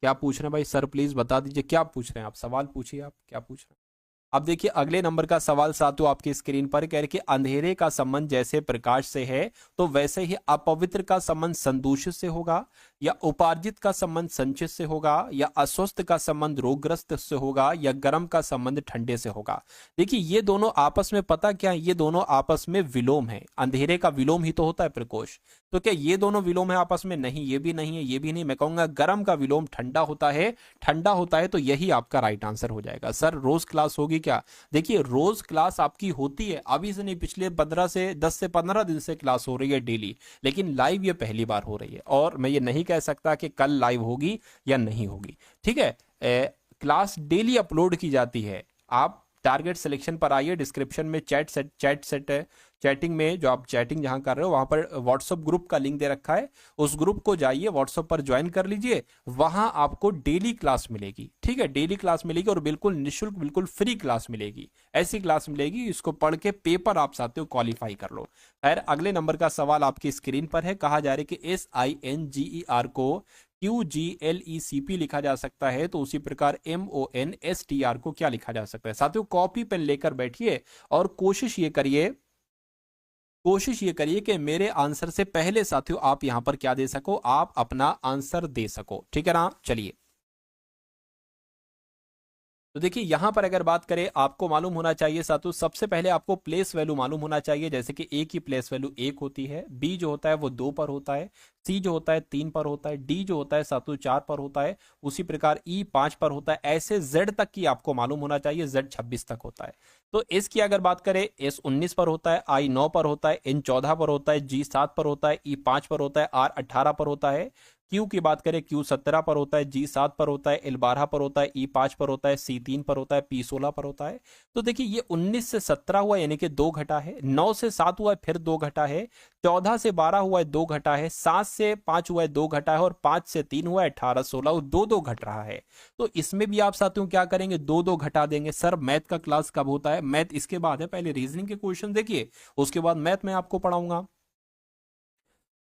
क्या पूछ रहे हैं भाई सर, प्लीज बता दीजिए क्या पूछ रहे हैं आप, सवाल पूछिए, आप क्या पूछ रहे हैं। अब देखिए अगले नंबर का सवाल साथियों आपकी स्क्रीन पर, कह रहे कि अंधेरे का संबंध जैसे प्रकाश से है तो वैसे ही अपवित्र का संबंध संदूषित से होगा, या उपार्जित का संबंध संचित से होगा, या अस्वस्थ का संबंध रोगग्रस्त से होगा, या गर्म का संबंध ठंडे से होगा। देखिए ये दोनों आपस में पता क्या है, ये दोनों आपस में विलोम है। अंधेरे का विलोम ही तो होता है प्रकोष्ठ। तो क्या ये दोनों विलोम है आपस में? नहीं, ये भी नहीं है, ये भी नहीं। मैं कहूंगा गर्म का विलोम ठंडा होता है, ठंडा होता है, तो यही आपका राइट आंसर हो जाएगा। सर रोज क्लास होगी क्या? देखिए रोज क्लास आपकी होती है, अभी से नहीं, पिछले 10 से 15 दिन से क्लास हो रही है डेली, लेकिन लाइव ये पहली बार हो रही है, और मैं ये नहीं कह सकता कि कल लाइव होगी या नहीं होगी। ठीक है, क्लास डेली अपलोड की जाती है। आप टारगेट सिलेक्शन पर आइए, डिस्क्रिप्शन में चैटिंग में, जो आप चैटिंग जहां कर रहे हो वहां पर व्हाट्सएप ग्रुप का लिंक दे रखा है, उस ग्रुप को जाइए, व्हाट्सएप पर ज्वाइन कर लीजिए, वहां आपको डेली क्लास मिलेगी। ठीक है, डेली क्लास मिलेगी और बिल्कुल निःशुल्क, बिल्कुल फ्री क्लास मिलेगी। ऐसी क्लास मिलेगी, इसको पढ़ के पेपर आप चाहते हो क्वालिफाई कर लो। खैर, अगले नंबर का सवाल आपकी स्क्रीन पर है। कहा जा रहा है कि SINGER को QGLECP लिखा जा सकता है, तो उसी प्रकार MONSTR को क्या लिखा जा सकता है? साथियों कॉपी पेन लेकर बैठिए और कोशिश ये करिए कि मेरे आंसर से पहले साथियों आप यहां पर क्या दे सको, आप अपना आंसर दे सको। ठीक है ना? चलिए, तो देखिए यहां पर अगर बात करें, आपको मालूम होना चाहिए साथियों, सबसे पहले आपको प्लेस वैल्यू मालूम होना चाहिए। जैसे कि ए की प्लेस वैल्यू 1 होती है, बी जो होता है वो 2 पर होता है, सी जो होता है 3 पर होता है, डी जो होता है साथियों 4 पर होता है, उसी प्रकार ई 5 पर होता है। ऐसे जेड तक की आपको मालूम होना चाहिए, जेड 26 तक होता है। तो एस की अगर बात करें, एस 19 पर होता है, आई 9 पर होता है, एन 14 पर होता है, जी 7 पर होता है, ई 5 पर होता है, आर 18 पर होता है। क्यू की बात करें, क्यू 17 पर होता है, जी 7 पर होता है, एल 12 पर होता है, ई 5 पर होता है, सी 3 पर होता है, पी 16 पर होता है। तो देखिए ये 19 से 17 हुआ यानी कि 2 घटा है, 9 से 7 हुआ है फिर 2 घटा है, 14 से 12 हुआ है 2 घटा है, 7 से 5 हुआ है 2 घटा है, और 5 से 3 हुआ है 18 16, 2 घट रहा है। तो इसमें भी आप साथियों क्या करेंगे, 2 घटा देंगे। सर मैथ का क्लास कब होता है? मैथ इसके बाद है, पहले रीजनिंग के क्वेश्चन देखिए, उसके बाद मैथ में आपको पढ़ाऊंगा।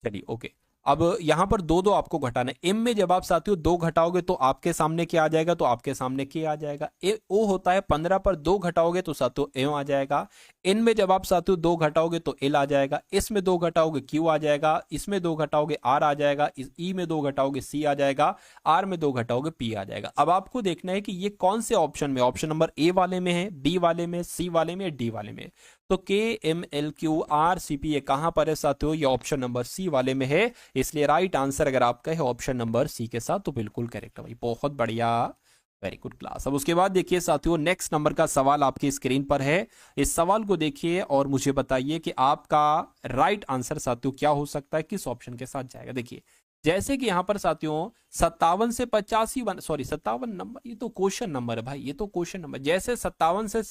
चलिए ओके, अब यहां पर 2 आपको घटाना है। एम में जब आप साथियों 2 घटाओगे तो आपके सामने क्या आ जाएगा, तो आपके सामने के आ जाएगा। ए ओ होता है 15 पर 2 घटाओगे तो साथियों एम आ जाएगा। एन में जब आप साथियों 2 घटाओगे तो एल आ जाएगा, इस में 2 घटाओगे क्यू आ जाएगा, इसमें 2 घटाओगे आर आ जाएगा, इस ई में 2 घटाओगे सी आ जाएगा, आर में 2 घटाओगे पी आ जाएगा। अब आपको देखना है कि ये कौन से ऑप्शन में, ऑप्शन नंबर ए वाले में है, बी वाले में, सी वाले में, डी वाले में। तो KMLQRCP ये कहां पर है साथियों? ये ऑप्शन नंबर सी वाले में है। इसलिए राइट आंसर अगर आपका है ऑप्शन नंबर सी के साथ, तो बिल्कुल करेक्ट है भाई, बहुत बढ़िया, वेरी गुड क्लास। अब उसके बाद देखिए साथियों, नेक्स्ट नंबर का सवाल आपकी स्क्रीन पर है। इस सवाल को देखिए और मुझे बताइए कि आपका राइट आंसर साथियों क्या हो सकता है, किस ऑप्शन के साथ जाएगा। देखिए जैसे कि यहां पर साथियों 57 से 85 सॉरी 57 नंबर, ये तो क्वेश्चन नंबर है भाई, ये तो क्वेश्चन नंबर। जैसे 57 से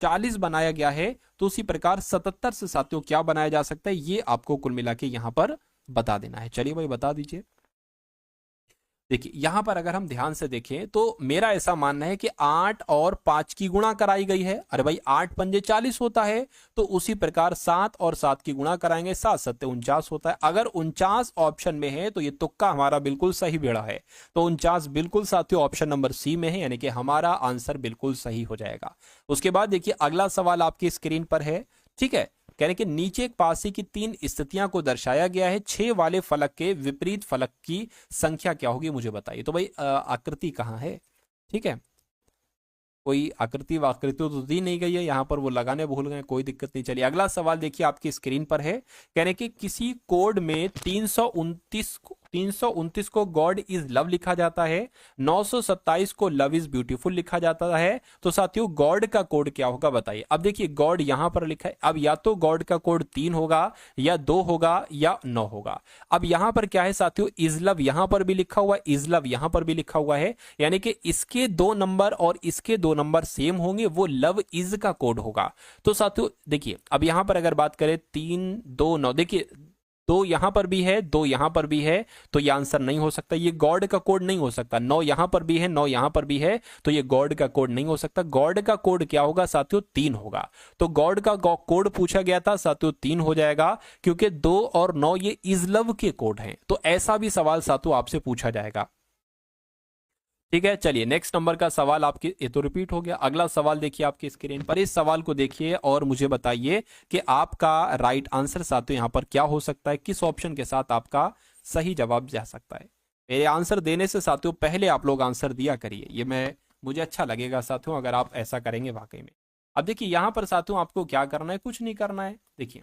40 बनाया गया है, तो उसी प्रकार 77 से साथियों क्या बनाया जा सकता है, ये आपको कुल मिला के यहां पर बता देना है। चलिए भाई बता दीजिए। देखिए यहां पर अगर हम ध्यान से देखें तो मेरा ऐसा मानना है कि 8 और 5 की गुणा कराई गई है। अरे भाई 8 पंजे 40 होता है, तो उसी प्रकार 7 और 7 की गुणा कराएंगे, 7 सत्ते 49 होता है। अगर 49 ऑप्शन में है तो ये तुक्का हमारा बिल्कुल सही बेड़ा है, तो 49 बिल्कुल साथियों ऑप्शन नंबर सी में है, यानी कि हमारा आंसर बिल्कुल सही हो जाएगा। उसके बाद देखिए अगला सवाल आपकी स्क्रीन पर है। ठीक है, कहने के नीचे एक पासी की 3 स्थितियां को दर्शाया गया है, 6 वाले फलक के विपरीत फलक की संख्या क्या होगी, मुझे बताइए। तो भाई आकृति कहाँ है? ठीक है, कोई आकृति वाकृति तो दी नहीं गई है, यहां पर वो लगाने भूल गए, कोई दिक्कत नहीं। चलिए अगला सवाल देखिए आपकी स्क्रीन पर है। कहने कि किसी कोड में 329 को गॉड इज लव लिखा जाता है, 927 को लव इज ब्यूटीफुल लिखा जाता है। तो साथियों गॉड का कोड क्या होगा बताइए। अब देखिए गॉड यहां पर लिखा है, अब या तो गॉड का कोड 3 होगा, या 2 होगा, या 9 होगा। अब यहां पर क्या है साथियों, इज लव यहां पर भी लिखा हुआ है, इज लव यहां पर भी लिखा हुआ है, यानी कि इसके 2 नंबर और इसके 2 नंबर सेम होंगे, वो लव इज का कोड होगा। तो साथियों देखिए अब यहां पर अगर बात करें 3 2 9, देखिए 2 यहां पर भी है, 2 यहां पर भी है, तो ये आंसर नहीं हो सकता, ये गॉड का कोड नहीं हो सकता। 9 यहां पर भी है, 9 यहां पर भी है, तो ये गॉड का कोड नहीं हो सकता। गॉड का कोड क्या होगा साथियों, 3 होगा। तो गॉड का कोड पूछा गया था साथियों, 3 हो जाएगा, क्योंकि 2 और 9 ये इज लव के कोड हैं। तो ऐसा भी सवाल साथियों आपसे पूछा जाएगा। ठीक है, चलिए नेक्स्ट नंबर का सवाल आपके, ये तो रिपीट हो गया। अगला सवाल देखिए आपकी स्क्रीन पर, इस सवाल को देखिए और मुझे बताइए कि आपका राइट आंसर साथियों यहां पर क्या हो सकता है, किस ऑप्शन के साथ आपका सही जवाब जा सकता है। मेरे आंसर देने से साथियों पहले आप लोग आंसर दिया करिए, ये मुझे अच्छा लगेगा साथियों अगर आप ऐसा करेंगे वाकई में। अब देखिए यहां पर साथियों आपको क्या करना है, कुछ नहीं करना है। देखिए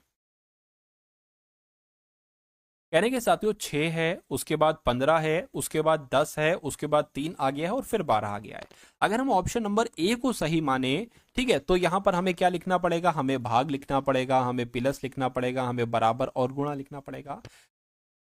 कहने के साथियों 6 है, उसके बाद 15 है, उसके बाद 10 है, उसके बाद 3 आ गया है और फिर 12 आ गया है। अगर हम ऑप्शन नंबर ए को सही माने, ठीक है, तो यहां पर हमें क्या लिखना पड़ेगा, हमें भाग लिखना पड़ेगा, हमें प्लस लिखना पड़ेगा, हमें बराबर और गुणा लिखना पड़ेगा।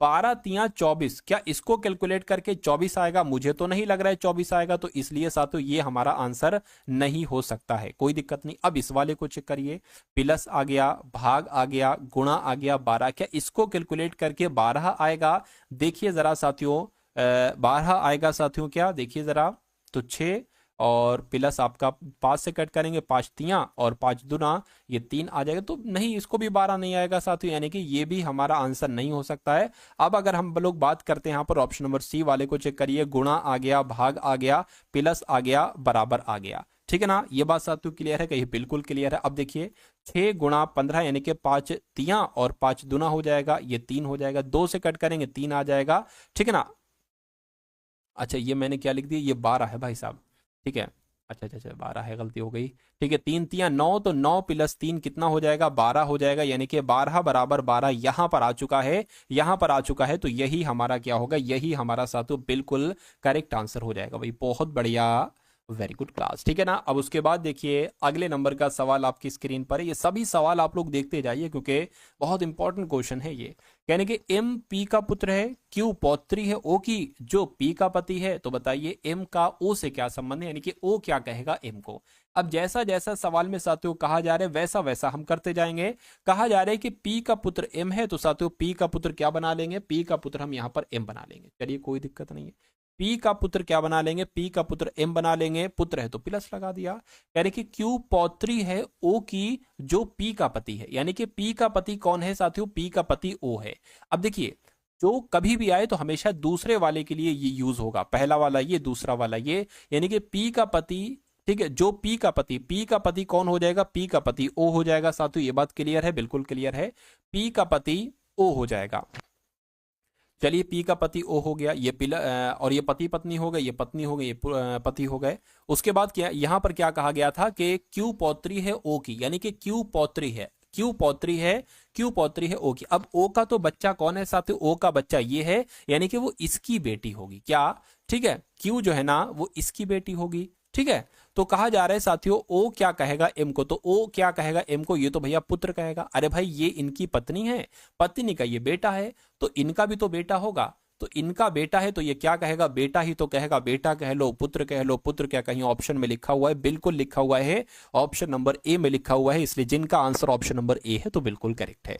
12 तिया 24, क्या इसको कैलकुलेट करके 24 आएगा? मुझे तो नहीं लग रहा है 24 आएगा, तो इसलिए साथियों ये हमारा आंसर नहीं हो सकता है। कोई दिक्कत नहीं। अब इस वाले को चेक करिए, प्लस आ गया, भाग आ गया, गुणा आ गया 12, क्या इसको कैलकुलेट करके 12 आएगा? देखिए जरा साथियों, 12 आएगा साथियों क्या, देखिए जरा, तो 6 और प्लस आपका 5 से कट करेंगे, 5 तिया और 5 दुना, ये 3 आ जाएगा, तो नहीं, इसको भी 12 नहीं आएगा साथियों, यानी कि ये भी हमारा आंसर नहीं हो सकता है। अब अगर हम लोग बात करते हैं यहाँ पर ऑप्शन नंबर सी वाले को चेक करिए, गुणा आ गया, भाग आ गया, प्लस आ गया, बराबर आ गया, ठीक है ना, ये बात साथियों क्लियर है? कहीं बिल्कुल क्लियर है। अब देखिए 6 गुणा 15 यानी कि 5 तिया और 5 दुना हो जाएगा, ये 3 हो जाएगा, 2 से कट करेंगे 3 आ जाएगा, ठीक है ना। अच्छा ये मैंने क्या लिख दिया, ये 12 है भाई साहब, ठीक है। अच्छा अच्छा अच्छा, 12 है, गलती हो गई, ठीक है। 3 तिया 9, तो 9 + 3 कितना हो जाएगा, 12 हो जाएगा, यानी कि 12 बराबर 12 यहां पर आ चुका है, यहां पर आ चुका है, तो यही हमारा क्या होगा, यही हमारा साथियों बिल्कुल करेक्ट आंसर हो जाएगा भाई। बहुत बढ़िया, वेरी गुड क्लास, ठीक है ना। अब उसके बाद देखिए अगले नंबर का सवाल आपकी स्क्रीन पर है, ये सभी सवाल आप लोग देखते जाइए क्योंकि बहुत इंपॉर्टेंट क्वेश्चन है ये। कहने के एम पी का पुत्र है, क्यू पौत्री है ओ की, जो पी का पति है, तो बताइए एम का ओ से क्या संबंध है, यानी कि ओ क्या कहेगा एम को। अब जैसा जैसा सवाल में साथियों कहा जा रहा है वैसा वैसा हम करते जाएंगे। कहा जा रहा है कि पी का पुत्र एम है, तो साथियों पी का पुत्र क्या बना लेंगे, पी का पुत्र हम यहां पर एम बना लेंगे, चलिए कोई दिक्कत नहीं है। पी का पुत्र क्या बना लेंगे, पी का पुत्र एम बना लेंगे, पुत्र है तो प्लस लगा दिया, यानी कि क्यू पौत्री है ओ की, जो पी का पति है, यानी कि पी का पति कौन है साथियों, पी का पति ओ है। अब देखिए जो कभी भी आए तो हमेशा दूसरे वाले के लिए ये यूज होगा, पहला वाला ये, दूसरा वाला ये, यानी कि पी का पति, ठीक है, जो पी का पति कौन हो जाएगा, पी का पति ओ हो जाएगा साथियों, ये बात क्लियर है, बिल्कुल क्लियर है, पी का पति ओ हो जाएगा। चलिए पी का पति ओ हो गया, ये और ये पति पत्नी हो गए, ये पत्नी हो गई, ये पति हो गए। उसके बाद क्या यहां पर क्या कहा गया था कि क्यू पौत्री है ओ की, यानी कि क्यू पौत्री है, क्यू पौत्री है, क्यू पौत्री है ओ की। अब ओ का तो बच्चा कौन है साथियों, ओ का बच्चा ये है, यानी कि वो इसकी बेटी होगी क्या, ठीक है, क्यू जो है ना वो इसकी बेटी होगी, ठीक है। तो कहा जा रहा है साथियों ओ क्या कहेगा एम को, तो ओ क्या कहेगा एम को, ये तो भैया पुत्र कहेगा, अरे भाई ये इनकी पत्नी है, पत्नी का ये बेटा है, तो इनका भी तो बेटा होगा, तो इनका बेटा है तो ये क्या कहेगा, बेटा ही तो कहेगा, बेटा कह लो, पुत्र कह लो, पुत्र क्या कहीं ऑप्शन में लिखा हुआ है, बिल्कुल लिखा हुआ है, ऑप्शन नंबर ए में लिखा हुआ है, इसलिए जिनका आंसर ऑप्शन नंबर ए है तो बिल्कुल करेक्ट है,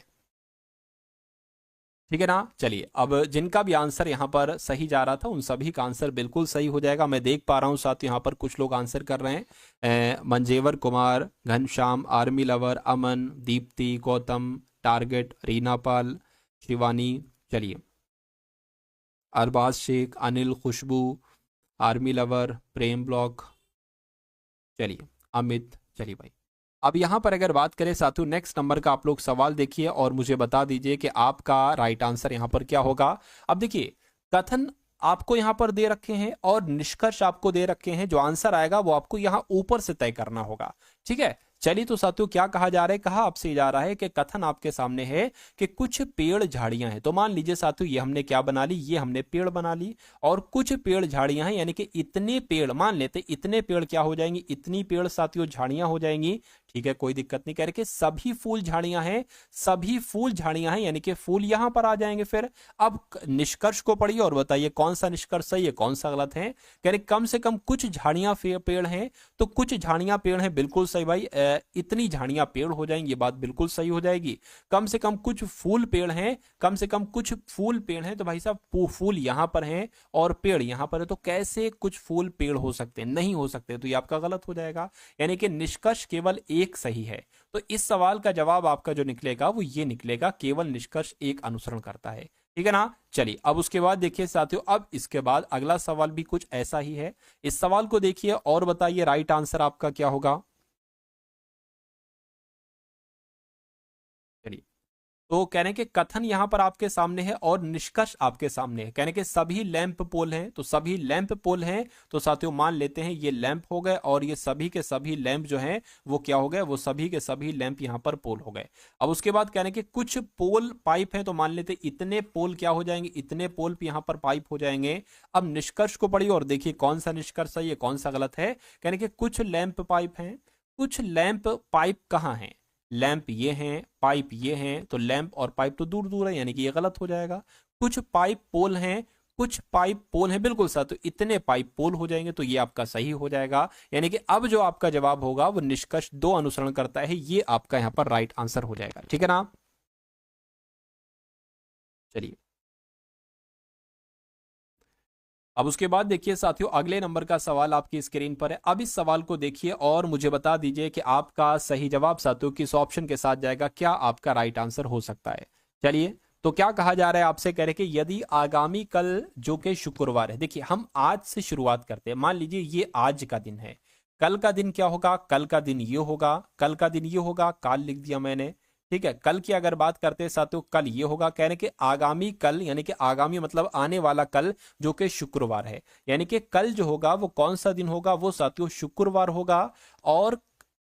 ठीक है ना। चलिए अब जिनका भी आंसर यहाँ पर सही जा रहा था उन सभी का आंसर बिल्कुल सही हो जाएगा। मैं देख पा रहा हूँ साथ यहाँ पर कुछ लोग आंसर कर रहे हैं, मंजेवर कुमार, घनश्याम, आर्मी लवर, अमन, दीप्ति, गौतम, टारगेट, रीना पाल, शिवानी, चलिए अरबाज शेख, अनिल, खुशबू, आर्मी लवर, प्रेम ब्लॉक, चलिए अमित, चलिए भाई। अब यहां पर अगर बात करें साथियों नेक्स्ट नंबर का, आप लोग सवाल देखिए और मुझे बता दीजिए कि आपका राइट आंसर यहां पर क्या होगा। अब देखिए कथन आपको यहां पर दे रखे हैं और निष्कर्ष आपको दे रखे हैं, जो आंसर आएगा वो आपको यहां ऊपर से तय करना होगा, ठीक है। चलिए तो साथियों क्या कहा जा रहा है, कहा आपसे जा रहा है कि कथन आपके सामने है कि कुछ पेड़ झाड़ियां हैं, तो मान लीजिए साथियों ये हमने क्या बना ली, ये हमने पेड़ बना ली, और कुछ पेड़ झाड़ियां हैं, यानी कि इतने पेड़ मान लेते, इतने पेड़ क्या हो जाएंगे, इतनी पेड़ साथियों झाड़ियां हो जाएंगी, ठीक है, कोई दिक्कत नहीं, कह रहे कि सभी फूल झाड़ियां हैं, सभी फूल झाड़ियां हैं, यानी कि फूल यहां पर आ जाएंगे। फिर अब निष्कर्ष को पढ़िए और बताइए कौन सा निष्कर्ष सही है कौन सा गलत है। कह रहे कम से कम कुछ झाड़ियां पेड़ हैं, तो कुछ झाड़ियां पेड़ हैं, बिल्कुल सही भाई, इतनी झाड़ियां पेड़ हो जाएंगी, ये बात बिल्कुल सही हो जाएगी। कम से कम कुछ फूल पेड़ हैं, कम से कम कुछ फूल पेड़ हैं, तो भाई साहब फूल यहां पर हैं और पेड़ यहां पर है, तो कैसे कुछ फूल पेड़ हो सकते हैं, नहीं हो सकते, तो ये आपका गलत हो जाएगा, यानी कि निष्कर्ष केवल एक सही है। तो इस सवाल का जवाब आपका जो निकलेगा वो ये निकलेगा, केवल निष्कर्ष एक अनुसरण करता है, ठीक है ना। चलिए अब उसके बाद देखिए साथियों, अब इसके बाद अगला सवाल भी कुछ ऐसा ही है, इस सवाल को देखिए और बताइए राइट आंसर आपका क्या होगा। चलिए तो कहने के कथन यहां पर आपके सामने है और निष्कर्ष आपके सामने है। कहने के सभी लैंप पोल हैं, तो सभी लैंप पोल हैं, तो साथियों मान लेते हैं ये लैंप हो गए और ये सभी के सभी लैंप जो हैं वो क्या हो गए, वो सभी के सभी लैंप यहां पर पोल हो गए। अब उसके बाद कहने के कुछ पोल पाइप हैं, तो मान लेते हैं इतने पोल क्या हो जाएंगे, इतने पोल यहां पर पाइप हो जाएंगे। अब निष्कर्ष को पढ़िए और देखिए कौन सा निष्कर्ष सही है कौन सा गलत है। कहने के कुछ लैंप पाइप हैं, कुछ लैंप पाइप कहाँ हैं, लैंप ये हैं, पाइप ये हैं, तो लैंप और पाइप तो दूर दूर है, यानी कि ये गलत हो जाएगा। कुछ पाइप पोल हैं, कुछ पाइप पोल हैं, बिल्कुल सर, तो इतने पाइप पोल हो जाएंगे, तो ये आपका सही हो जाएगा। यानी कि अब जो आपका जवाब होगा वो निष्कर्ष दो अनुसरण करता है, ये आपका यहां पर राइट आंसर हो जाएगा। ठीक है ना। चलिए अब उसके बाद देखिए साथियों, अगले नंबर का सवाल आपकी स्क्रीन पर है। अब इस सवाल को देखिए और मुझे बता दीजिए कि आपका सही जवाब साथियों किस ऑप्शन के साथ जाएगा, क्या आपका राइट आंसर हो सकता है। चलिए, तो क्या कहा जा रहा है आपसे, कह रहे कि यदि आगामी कल जो कि शुक्रवार है, देखिए हम आज से शुरुआत करते हैं, मान लीजिए ये आज का दिन है, कल का दिन क्या होगा, कल का दिन ये होगा, कल का दिन ये होगा, काल लिख दिया मैंने। ठीक है, कल की अगर बात करते हैं साथियों, कल ये होगा, कह रहे कि आगामी कल, यानी कि आगामी मतलब आने वाला कल जो कि शुक्रवार है, यानी कि कल जो होगा वो कौन सा दिन होगा, वो साथियों शुक्रवार होगा। और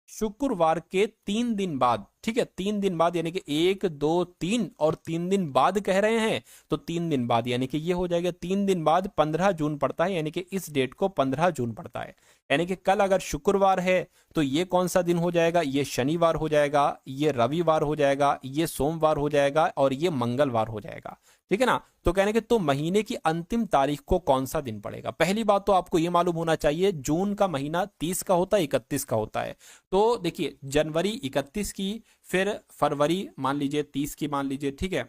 शुक्रवार के 3 दिन बाद, ठीक है 3 दिन बाद, यानी कि 1 2 3 और 3 दिन बाद कह रहे हैं, तो 3 दिन बाद यानी कि ये हो जाएगा, 3 दिन बाद 15 जून पड़ता है, यानी कि इस डेट को 15 जून पड़ता है। यानी कि कल अगर शुक्रवार है तो ये कौन सा दिन हो जाएगा, ये शनिवार हो जाएगा, ये रविवार हो जाएगा, ये सोमवार हो जाएगा और ये मंगलवार हो जाएगा। ठीक है ना। तो कहने के तो महीने की अंतिम तारीख को कौन सा दिन पड़ेगा, पहली बात तो आपको ये मालूम होना चाहिए जून का महीना 30 का होता है, 31 का होता है। तो देखिए जनवरी 31 की, फिर फरवरी मान लीजिए 30 की मान लीजिए, ठीक है,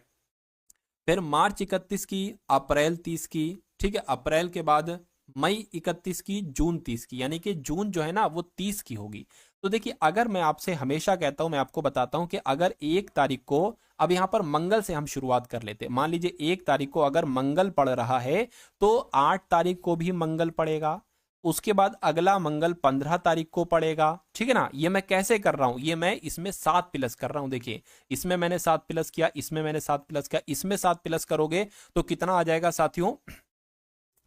फिर मार्च 31 की, अप्रैल 30 की, ठीक है, अप्रैल के बाद मई 31 की, जून 30 की, यानी कि जून जो है ना वो 30 की होगी। तो देखिए अगर मैं आपसे हमेशा कहता हूं, मैं आपको बताता हूं कि अगर 1 तारीख को, अब यहां पर मंगल से हम शुरुआत कर लेते हैं, मान लीजिए 1 तारीख को अगर मंगल पड़ रहा है तो 8 तारीख को भी मंगल पड़ेगा, उसके बाद अगला मंगल 15 तारीख को पड़ेगा। ठीक है ना। ये मैं कैसे कर रहा हूं, ये मैं इसमें 7 प्लस कर रहा हूं, देखिए इसमें मैंने 7 प्लस किया, इसमें मैंने 7 प्लस किया, इसमें 7 प्लस करोगे तो कितना आ जाएगा साथियों,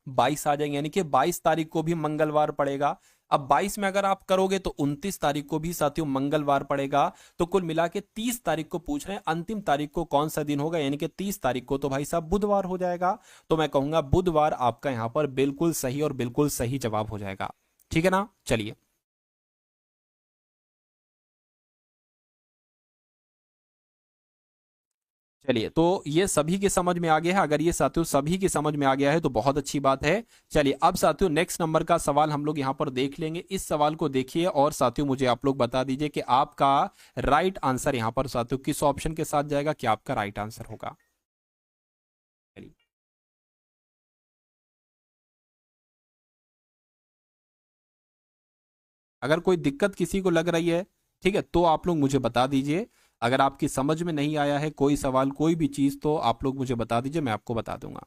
22 आ जाएंगे, यानी कि 22 तारीख को भी मंगलवार पड़ेगा। अब 22 में अगर आप करोगे तो 29 तारीख को भी साथियों मंगलवार पड़ेगा। तो कुल मिला के 30 तारीख को पूछ रहे हैं, अंतिम तारीख को कौन सा दिन होगा, यानी कि 30 तारीख को तो भाई साहब बुधवार हो जाएगा। तो मैं कहूंगा बुधवार आपका यहां पर बिल्कुल सही और बिल्कुल सही जवाब हो जाएगा। ठीक है ना। चलिए, चलिए तो ये सभी की समझ में आ गया है, अगर ये साथियों सभी की समझ में आ गया है तो बहुत अच्छी बात है। चलिए अब साथियों नेक्स्ट नंबर का सवाल हम लोग यहाँ पर देख लेंगे, इस सवाल को देखिए और साथियों मुझे आप लोग बता दीजिए कि आपका राइट आंसर यहाँ पर साथियों किस ऑप्शन के साथ जाएगा, क्या आपका राइट आंसर होगा। चलिए, अगर कोई दिक्कत किसी को लग रही है, ठीक है, तो आप लोग मुझे बता दीजिए। अगर आपकी समझ में नहीं आया है कोई सवाल कोई भी चीज, तो आप लोग मुझे बता दीजिए, मैं आपको बता दूंगा।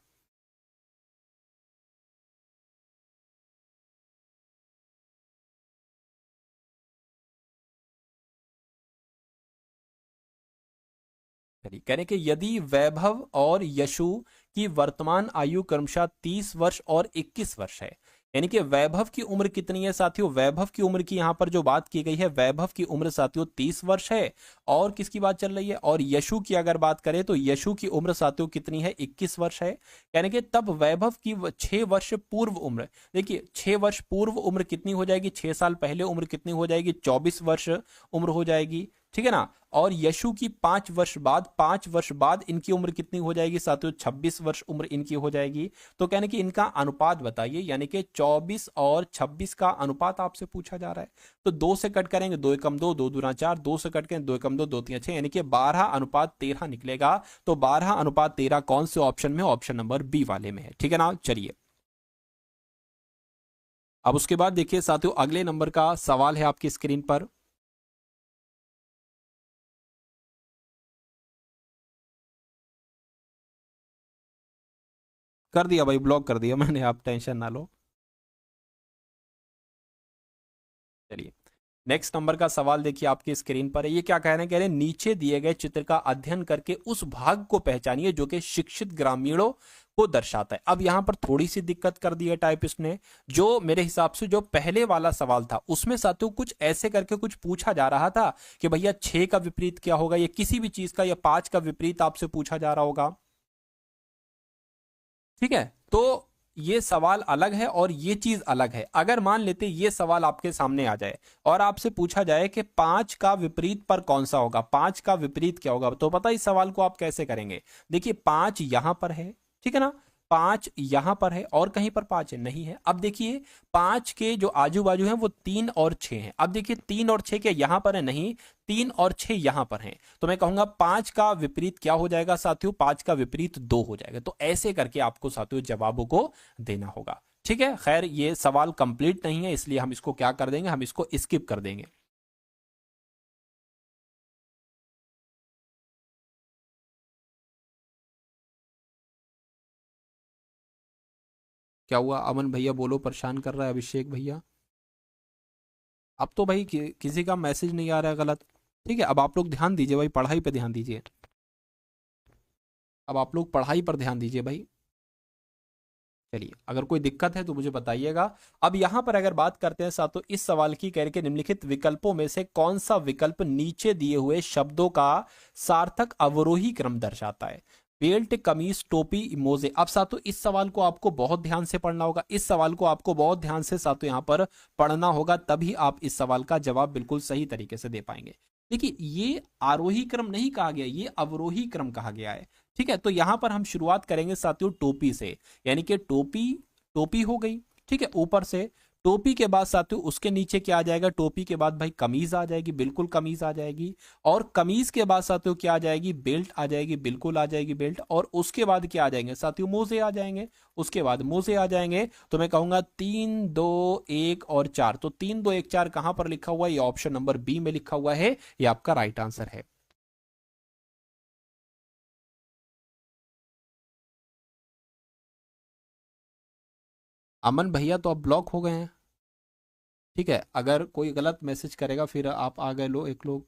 चलिए, कह रहे कि यदि वैभव और यशु की वर्तमान आयु क्रमशः 30 वर्ष और 21 वर्ष है, यानी कि वैभव की उम्र कितनी है साथियों, वैभव की उम्र की यहां पर जो बात की गई है, वैभव की उम्र साथियों 30 वर्ष है। और किसकी बात चल रही है, और यशु की अगर बात करें तो यशु की उम्र साथियों कितनी है, 21 वर्ष है। यानी कि तब वैभव की 6 वर्ष पूर्व उम्र, देखिए 6 वर्ष पूर्व उम्र कितनी हो जाएगी, 6 साल पहले उम्र कितनी हो जाएगी, 24 वर्ष उम्र हो जाएगी। ठीक है ना। और यशु की 5 वर्ष बाद, 5 वर्ष बाद इनकी उम्र कितनी हो जाएगी साथियों, 26 वर्ष उम्र इनकी हो जाएगी। तो कहने कि इनका अनुपात बताइए, यानी कि 24 और 26 का अनुपात आपसे पूछा जा रहा है। तो 2 से कट करेंगे, 2 एकम 2, 2 दूना 4, 2 से कट करेंगे, 2 एकम 2, 2 3 6, यानी कि 12:13 निकलेगा। तो 12:13 कौन से ऑप्शन में, ऑप्शन नंबर बी वाले में है। ठीक है ना। चलिए, अब उसके बाद देखिए साथियों अगले नंबर का सवाल है आपकी स्क्रीन पर। कर दिया भाई, ब्लॉक कर दिया मैंने, आप टेंशन ना लो। चलिए, नेक्स्ट नंबर का सवाल देखिए आपकी स्क्रीन पर है। ये क्या कह रहे हैं, कह रहे हैं नीचे दिए गए चित्र का अध्ययन करके उस भाग को पहचानिए जो कि शिक्षित ग्रामीणों को दर्शाता है। अब यहां पर थोड़ी सी दिक्कत कर दी है टाइपिस्ट ने। जो मेरे हिसाब से जो पहले वाला सवाल था उसमें साथियों कुछ ऐसे करके कुछ पूछा जा रहा था कि भैया 6 का विपरीत क्या होगा, या किसी भी चीज का, या 5 का विपरीत आपसे पूछा जा रहा होगा। ठीक है, तो ये सवाल अलग है और ये चीज अलग है। अगर मान लेते ये सवाल आपके सामने आ जाए और आपसे पूछा जाए कि 5 का विपरीत पर कौन सा होगा, 5 का विपरीत क्या होगा, तो पता इस सवाल को आप कैसे करेंगे। देखिए 5 यहां पर है, ठीक है ना, 5 यहां पर है और कहीं पर 5 है नहीं है। अब देखिए 5 के जो आजू बाजू हैं वो 3 और 6 हैं। अब देखिए 3 और 6 क्या यहां पर है, नहीं, 3 और 6 यहां पर हैं। तो मैं कहूंगा 5 का विपरीत क्या हो जाएगा साथियों, 5 का विपरीत 2 हो जाएगा। तो ऐसे करके आपको साथियों जवाबों को देना होगा। ठीक है, खैर ये सवाल कंप्लीट नहीं है इसलिए हम इसको क्या कर देंगे, हम इसको स्किप कर देंगे। क्या हुआ अमन भैया, बोलो, परेशान कर रहा है अभिषेक भैया। अब तो भाई किसी का मैसेज नहीं आ रहा है गलत। ठीक है, अब आप लोग ध्यान दीजिए भाई, पढ़ाई पे ध्यान दीजिए। अब आप लोग पढ़ाई पर ध्यान दीजिए भाई। चलिए, अगर कोई दिक्कत है तो मुझे बताइएगा। अब यहां पर अगर बात करते हैं साथ, तो इस सवाल की कह रहे कि निम्नलिखित विकल्पों में से कौन सा विकल्प नीचे दिए हुए शब्दों का सार्थक अवरोही क्रम दर्शाता है। बेल्ट, कमीज, टोपी, मोजे। अब साथों इस सवाल को आपको बहुत ध्यान से पढ़ना होगा, इस सवाल को आपको बहुत ध्यान से साथों यहां पर पढ़ना होगा, तभी आप इस सवाल का जवाब बिल्कुल सही तरीके से दे पाएंगे। देखिए ये आरोही क्रम नहीं कहा गया, ये अवरोही क्रम कहा गया है। ठीक है, तो यहां पर हम शुरुआत करेंगे साथियों टोपी से, यानी कि टोपी, टोपी हो गई। ठीक है, ऊपर से टोपी के बाद साथियों उसके नीचे क्या आ जाएगा, टोपी के बाद भाई कमीज आ जाएगी, बिल्कुल कमीज आ जाएगी। और कमीज के बाद साथियों क्या आ जाएगी, बेल्ट आ जाएगी, बिल्कुल आ जाएगी बेल्ट। और उसके बाद क्या आ जाएंगे साथियों, मोजे आ जाएंगे। उसके बाद मोजे आ जाएंगे। तो मैं कहूंगा 3 2 1 और 4। तो 3 2 1 4 कहां पर लिखा हुआ है, ये ऑप्शन नंबर बी में लिखा हुआ है, ये आपका राइट आंसर है। अमन भैया तो अब ब्लॉक हो गए हैं। ठीक है, अगर कोई गलत मैसेज करेगा, फिर आप आ गए लो एक लोग,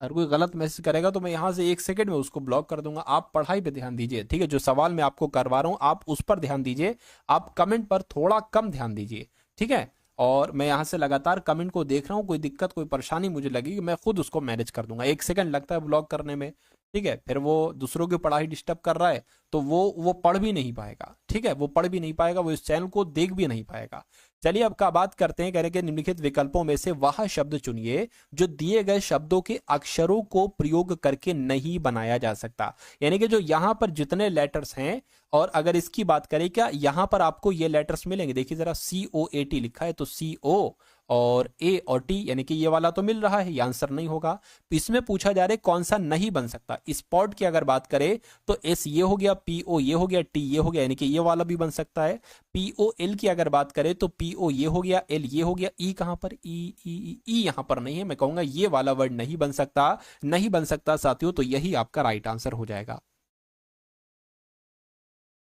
अगर कोई गलत मैसेज करेगा तो मैं यहाँ से 1 सेकंड में उसको ब्लॉक कर दूंगा। आप पढ़ाई पे ध्यान दीजिए, ठीक है, जो सवाल मैं आपको करवा रहा हूँ आप उस पर ध्यान दीजिए। आप कमेंट पर थोड़ा कम ध्यान दीजिए। ठीक है, और मैं यहाँ से लगातार कमेंट को देख रहा हूँ, कोई दिक्कत कोई परेशानी मुझे लगेगी मैं खुद उसको मैनेज कर दूंगा। 1 सेकंड लगता है ब्लॉक करने में। ठीक है, फिर वो दूसरों की पढ़ाई डिस्टर्ब कर रहा है, तो वो पढ़ भी नहीं पाएगा। ठीक है, वो पढ़ भी नहीं पाएगा, वो इस चैनल को देख भी नहीं पाएगा। चलिए अब का बात करते हैं, कह रहे कि निम्नलिखित विकल्पों में से वह शब्द चुनिए जो दिए गए शब्दों के अक्षरों को प्रयोग करके नहीं बनाया जा सकता। यानी कि जो यहां पर जितने लेटर्स हैं, और अगर इसकी बात करें, क्या यहां पर आपको ये लेटर्स मिलेंगे, देखिए जरा COAT लिखा है, तो CO और A और T, यानी कि ये वाला तो मिल रहा है, ये आंसर नहीं होगा। इसमें पूछा जा रहा है कौन सा नहीं बन सकता। स्पॉट की अगर बात करें तो S ये हो गया, PO ये हो गया, T ये हो गया, यानी कि ये वाला भी बन सकता है। POL की अगर बात करें तो PO ये हो गया, L ये हो गया, E कहां पर, E यहां पर नहीं है। मैं कहूंगा ये वाला वर्ड नहीं बन सकता, नहीं बन सकता साथियों, तो यही आपका राइट आंसर हो जाएगा।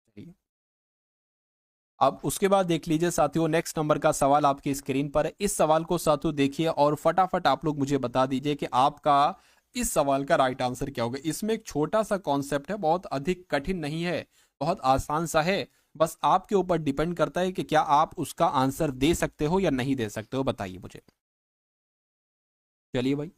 चलिए, अब उसके बाद देख लीजिए साथियों, नेक्स्ट नंबर का सवाल आपकी स्क्रीन पर है। इस सवाल को साथियों देखिए और फटाफट आप लोग मुझे बता दीजिए कि आपका इस सवाल का राइट आंसर क्या होगा। इसमें एक छोटा सा कॉन्सेप्ट है, बहुत अधिक कठिन नहीं है, बहुत आसान सा है। बस आपके ऊपर डिपेंड करता है कि क्या आप उसका आंसर दे सकते हो या नहीं दे सकते हो, बताइए मुझे। चलिए भाई,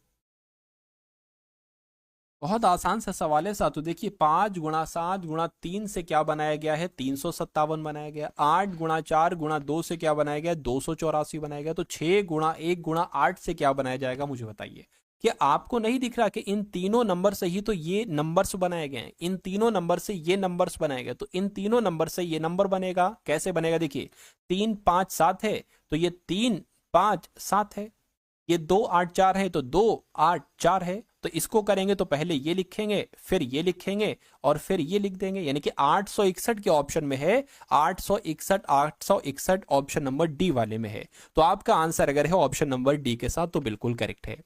बहुत आसान सा सवाल है सातु। देखिए 5 × 7 × 3 से क्या बनाया गया है, 357 बनाया गया। 8 × 4 × 2 से क्या बनाया गया, 284 बनाया गया। तो 6 × 1 × 8 से क्या बनाया जाएगा, मुझे बताइए। कि आपको नहीं दिख रहा कि इन तीनों नंबर से ही तो ये नंबर्स बनाए गए हैं, इन तीनों नंबर से ये नंबर्स बनाए गए, तो इन तीनों नंबर से ये नंबर बनेगा। कैसे बनेगा, देखिए 3 5 7 है, तो ये 3 5 7 है। ये 2 8 4 है, तो 2 8 4 है। तो इसको करेंगे तो पहले ये लिखेंगे, फिर ये लिखेंगे, और फिर ये लिख देंगे, यानी कि 861 के ऑप्शन में है। 861 ऑप्शन नंबर डी वाले में है। तो आपका आंसर अगर है ऑप्शन नंबर डी के साथ, तो बिल्कुल करेक्ट है।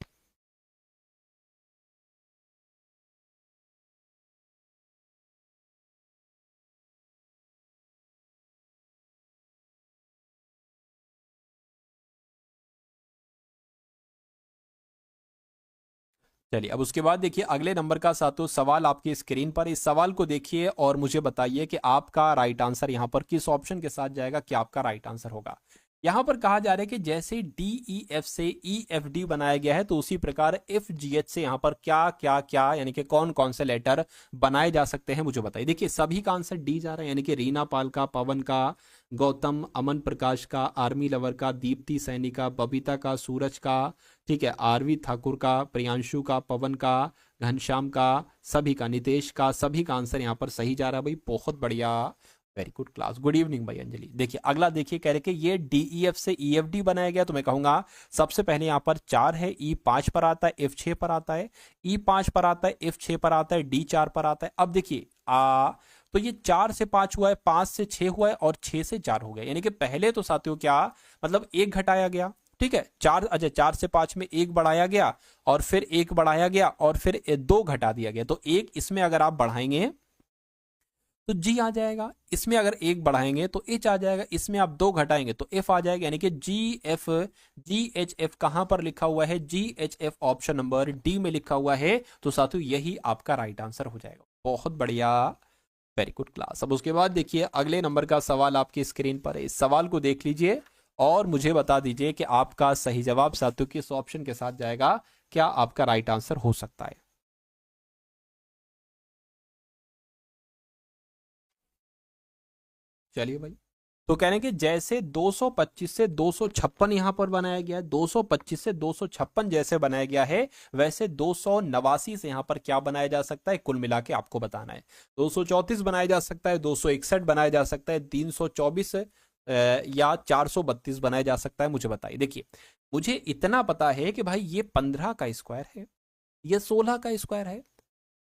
चलिए, अब उसके बाद देखिए अगले नंबर का सातों सवाल आपकी स्क्रीन पर। इस सवाल को देखिए और मुझे बताइए कि आपका राइट आंसर यहाँ पर किस ऑप्शन के साथ जाएगा, क्या आपका राइट आंसर होगा। यहाँ पर कहा जा रहा है कि जैसे डी ई एफ से ई एफ डी बनाया गया है, तो उसी प्रकार एफ जी एच से यहाँ पर क्या क्या क्या यानी कि कौन कौन से लेटर बनाए जा सकते हैं, मुझे बताइए। देखिए सभी का आंसर डी जा रहा है, यानी कि रीना पाल का, पवन का, गौतम, अमन प्रकाश का, आर्मी लवर का, दीप्ति सैनी का, बबीता का, सूरज का, ठीक है, आरवी ठाकुर का, प्रियांशु का, पवन का, घनश्याम का, सभी का, नितेश का, सभी का आंसर यहाँ पर सही जा रहा है भाई, बहुत बढ़िया, very good class, good evening भाई अंजलि। देखिए अगला देखिए, कह रहे कि ये डीईएफ से ईएफडी बनाया गया, तो मैं कहूंगा सबसे पहले यहाँ पर 4 है, ई 5 पर आता है, एफ 6 पर आता है, ई 5 पर आता है, एफ 6 पर आता है, डी 4 पर आता है। अब देखिए तो ये 4 से 5 हुआ है, 5 से 6 हुआ है और 6 से 4 हो गया, यानी कि पहले तो साथियों क्या मतलब एक घटाया गया, ठीक है, 4 अच्छा 4 से 5 में एक बढ़ाया गया और फिर एक बढ़ाया गया और फिर दो घटा दिया गया, तो एक इसमें अगर आप बढ़ाएंगे तो जी आ जाएगा, इसमें अगर एक बढ़ाएंगे तो एच आ जाएगा, इसमें आप दो घटाएंगे तो एफ आ जाएगा, यानी कि जी एच एफ कहां पर लिखा हुआ है, जी H F option number D में लिखा हुआ है, तो साथियों यही आपका राइट आंसर हो जाएगा, बहुत बढ़िया, वेरी गुड क्लास। अब उसके बाद देखिए अगले नंबर का सवाल आपकी स्क्रीन पर है, इस सवाल को देख लीजिए और मुझे बता दीजिए कि आपका सही जवाब साथियों किस ऑप्शन के साथ जाएगा, क्या आपका राइट आंसर हो सकता है। चलिए भाई, तो कह रहे हैं कि जैसे 225 से 256 यहां पर बनाया गया है, 225 से 256 जैसे बनाया गया है, वैसे 289 से यहां पर क्या बनाया जा सकता है, कुल मिला के आपको बताना है। 234 बनाया जा सकता है, 261 बनाया जा सकता है, 324 या 432 बनाया जा सकता है, मुझे बताइए। देखिए मुझे इतना पता है कि भाई ये 15 का स्क्वायर है, ये 16 का स्क्वायर है,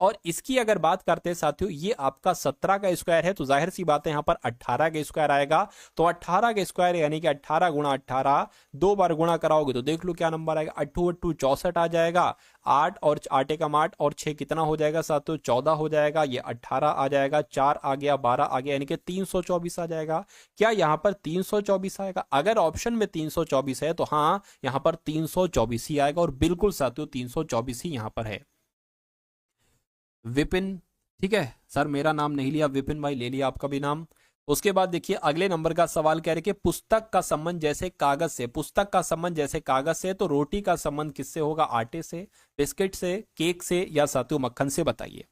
और इसकी अगर बात करते हैं साथियों, ये आपका 17 का स्क्वायर है, तो जाहिर सी बात है यहाँ पर 18 का स्क्वायर आएगा, तो 18 का स्क्वायर यानी कि 18 गुणा 18, दो बार गुणा कराओगे तो देख लो क्या नंबर आएगा, 8 8 64 आ जाएगा, 8 और 8 एकम 8 और 6 कितना हो जाएगा साथियों, 14 हो जाएगा, ये 18 आ जाएगा, 4 आ गया, 12 आ गया, यानी कि 324 आ जाएगा। क्या यहाँ पर 324 आएगा? अगर ऑप्शन में 324 है तो हाँ यहाँ पर 324 ही आएगा, और बिल्कुल साथियों 324 ही यहाँ पर है। विपिन, ठीक है सर, मेरा नाम नहीं लिया, विपिन भाई ले लिया आपका भी नाम। उसके बाद देखिए अगले नंबर का सवाल कह रहे कि पुस्तक का संबंध जैसे कागज से, पुस्तक का संबंध जैसे कागज से, तो रोटी का संबंध किससे होगा, आटे से, बिस्किट से, केक से, या साथियों मक्खन से, बताइए।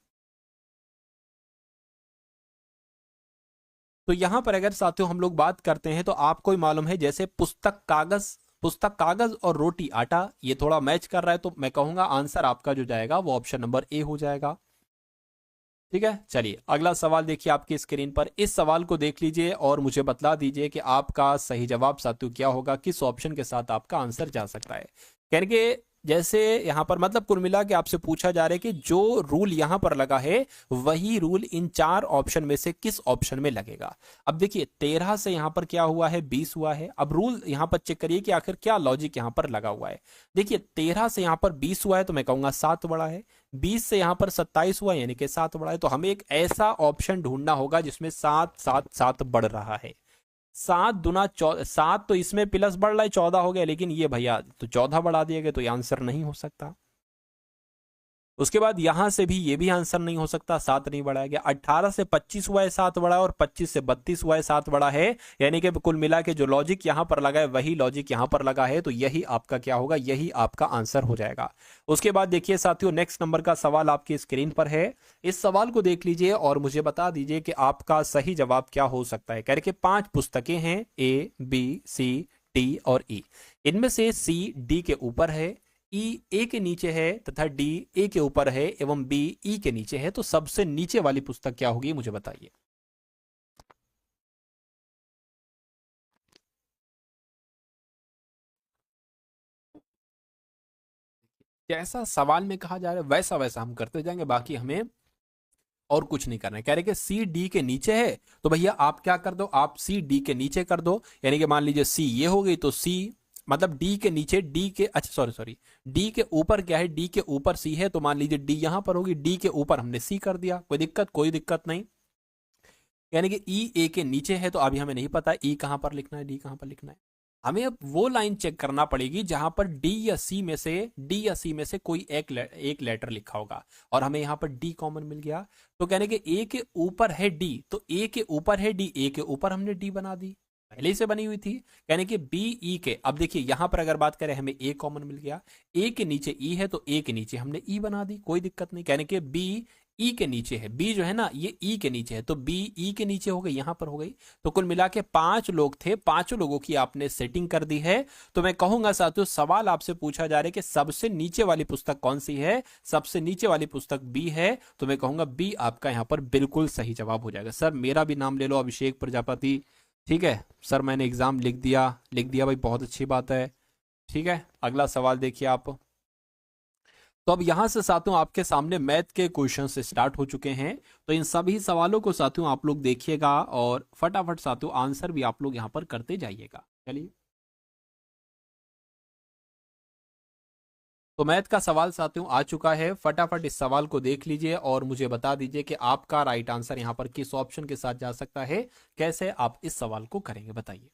तो यहां पर अगर साथियों हम लोग बात करते हैं तो आपको ही मालूम है, जैसे पुस्तक कागज, पुस्तक कागज और रोटी आटा, ये थोड़ा मैच कर रहा है, तो मैं कहूंगा आंसर आपका जो जाएगा वो ऑप्शन नंबर ए हो जाएगा। ठीक है, चलिए अगला सवाल देखिए आपकी स्क्रीन पर, इस सवाल को देख लीजिए और मुझे बतला दीजिए कि आपका सही जवाब साथियों क्या होगा, किस ऑप्शन के साथ आपका आंसर जा सकता है। कह के जैसे यहां पर मतलब कुल मिला के आपसे पूछा जा रहा है कि जो रूल यहां पर लगा है वही रूल इन चार ऑप्शन में से किस ऑप्शन में लगेगा। अब देखिए 13 से यहां पर क्या हुआ है, 20 हुआ है। अब रूल यहां पर चेक करिए कि आखिर क्या लॉजिक यहां पर लगा हुआ है। देखिए 13 से यहां पर 20 हुआ है तो मैं कहूंगा 7 बड़ा है, 20 से यहां पर 27 हुआ यानी कि 7 बड़ा है, तो हमें एक ऐसा ऑप्शन ढूंढना होगा जिसमें 7 7 7 बढ़ रहा है। 7 दुना 7 तो इसमें प्लस बढ़ रहा है, 14 हो गया, लेकिन ये भैया तो 14 बढ़ा दिए गए, तो ये आंसर नहीं हो सकता। उसके बाद यहां से भी ये भी आंसर नहीं हो सकता, 7 नहीं बढ़ाया गया। 18 से 25 हुआ है 7 बड़ा, और 25 से 32 हुआ है 7 बड़ा है, यानी कि कुल मिला के जो लॉजिक यहां पर लगा है वही लॉजिक यहां पर लगा है, तो यही आपका क्या होगा, यही आपका आंसर हो जाएगा। उसके बाद देखिए साथियों नेक्स्ट नंबर का सवाल आपकी स्क्रीन पर है, इस सवाल को देख लीजिए और मुझे बता दीजिए कि आपका सही जवाब क्या हो सकता है। कह रहे 5 पुस्तकें हैं, ए बी सी डी और ई, इनमें से सी डी के ऊपर है, ई ए के नीचे है तथा डी ए के ऊपर है एवं बी ई के नीचे है, तो सबसे नीचे वाली पुस्तक क्या होगी, मुझे बताइए। जैसा सवाल में कहा जा रहा है वैसा वैसा हम करते जाएंगे, बाकी हमें और कुछ नहीं करना है। कह रहे कि सी डी के नीचे है, तो भैया आप क्या कर दो, आप सी डी के नीचे कर दो, यानी कि मान लीजिए सी ये हो गई, तो सी मतलब डी के नीचे, डी के अच्छा सॉरी सॉरी डी के ऊपर क्या है, डी के ऊपर सी है, तो मान लीजिए डी यहां पर होगी, डी के ऊपर हमने सी कर दिया, कोई दिक्कत, कोई दिक्कत नहीं। यानी कि ई ए के नीचे है, तो अभी हमें नहीं पता ई कहां पर लिखना है, डी कहां पर लिखना है। हमें अब वो लाइन चेक करना पड़ेगी जहां पर डी या सी में से कोई एक लेटर लिखा होगा, और हमें यहां पर डी कॉमन मिल गया। तो कहने के ए के ऊपर है डी, तो ए के ऊपर है डी, ए के ऊपर हमने डी बना दी, पहले ही से बनी हुई थी। कहने के बी ई के, अब देखिए यहां पर अगर बात करें हमें ए कॉमन मिल गया, ए के नीचे ई है तो ए के नीचे हमने ई बना दी, कोई दिक्कत नहीं। कहने के बी ई के नीचे है, बी जो है ना ये ई के नीचे है, तो बी ई के नीचे हो गई, यहां पर हो गई। तो कुल मिला के 5 लोग थे, 5 लोगों की आपने सेटिंग कर दी है। तो मैं कहूंगा साथियों, सवाल आपसे पूछा जा रहा है कि सबसे नीचे वाली पुस्तक कौन सी है, सबसे नीचे वाली पुस्तक बी है, तो मैं कहूंगा बी आपका यहां पर बिल्कुल सही जवाब हो जाएगा। सर मेरा भी नाम ले लो, अभिषेक प्रजापति। ठीक है सर, मैंने एग्जाम लिख दिया भाई, बहुत अच्छी बात है। ठीक है, अगला सवाल देखिए आप। तो अब यहां से साथियों आपके सामने मैथ के क्वेश्चन से स्टार्ट हो चुके हैं, तो इन सभी सवालों को साथियों आप लोग देखिएगा और फटाफट साथियों आंसर भी आप लोग यहां पर करते जाइएगा। चलिए, तो मैथ का सवाल साथियों आ चुका है, फटाफट इस सवाल को देख लीजिए और मुझे बता दीजिए कि आपका राइट आंसर यहां पर किस ऑप्शन के साथ जा सकता है, कैसे आप इस सवाल को करेंगे बताइए।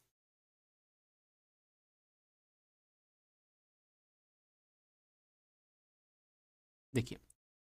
देखिए,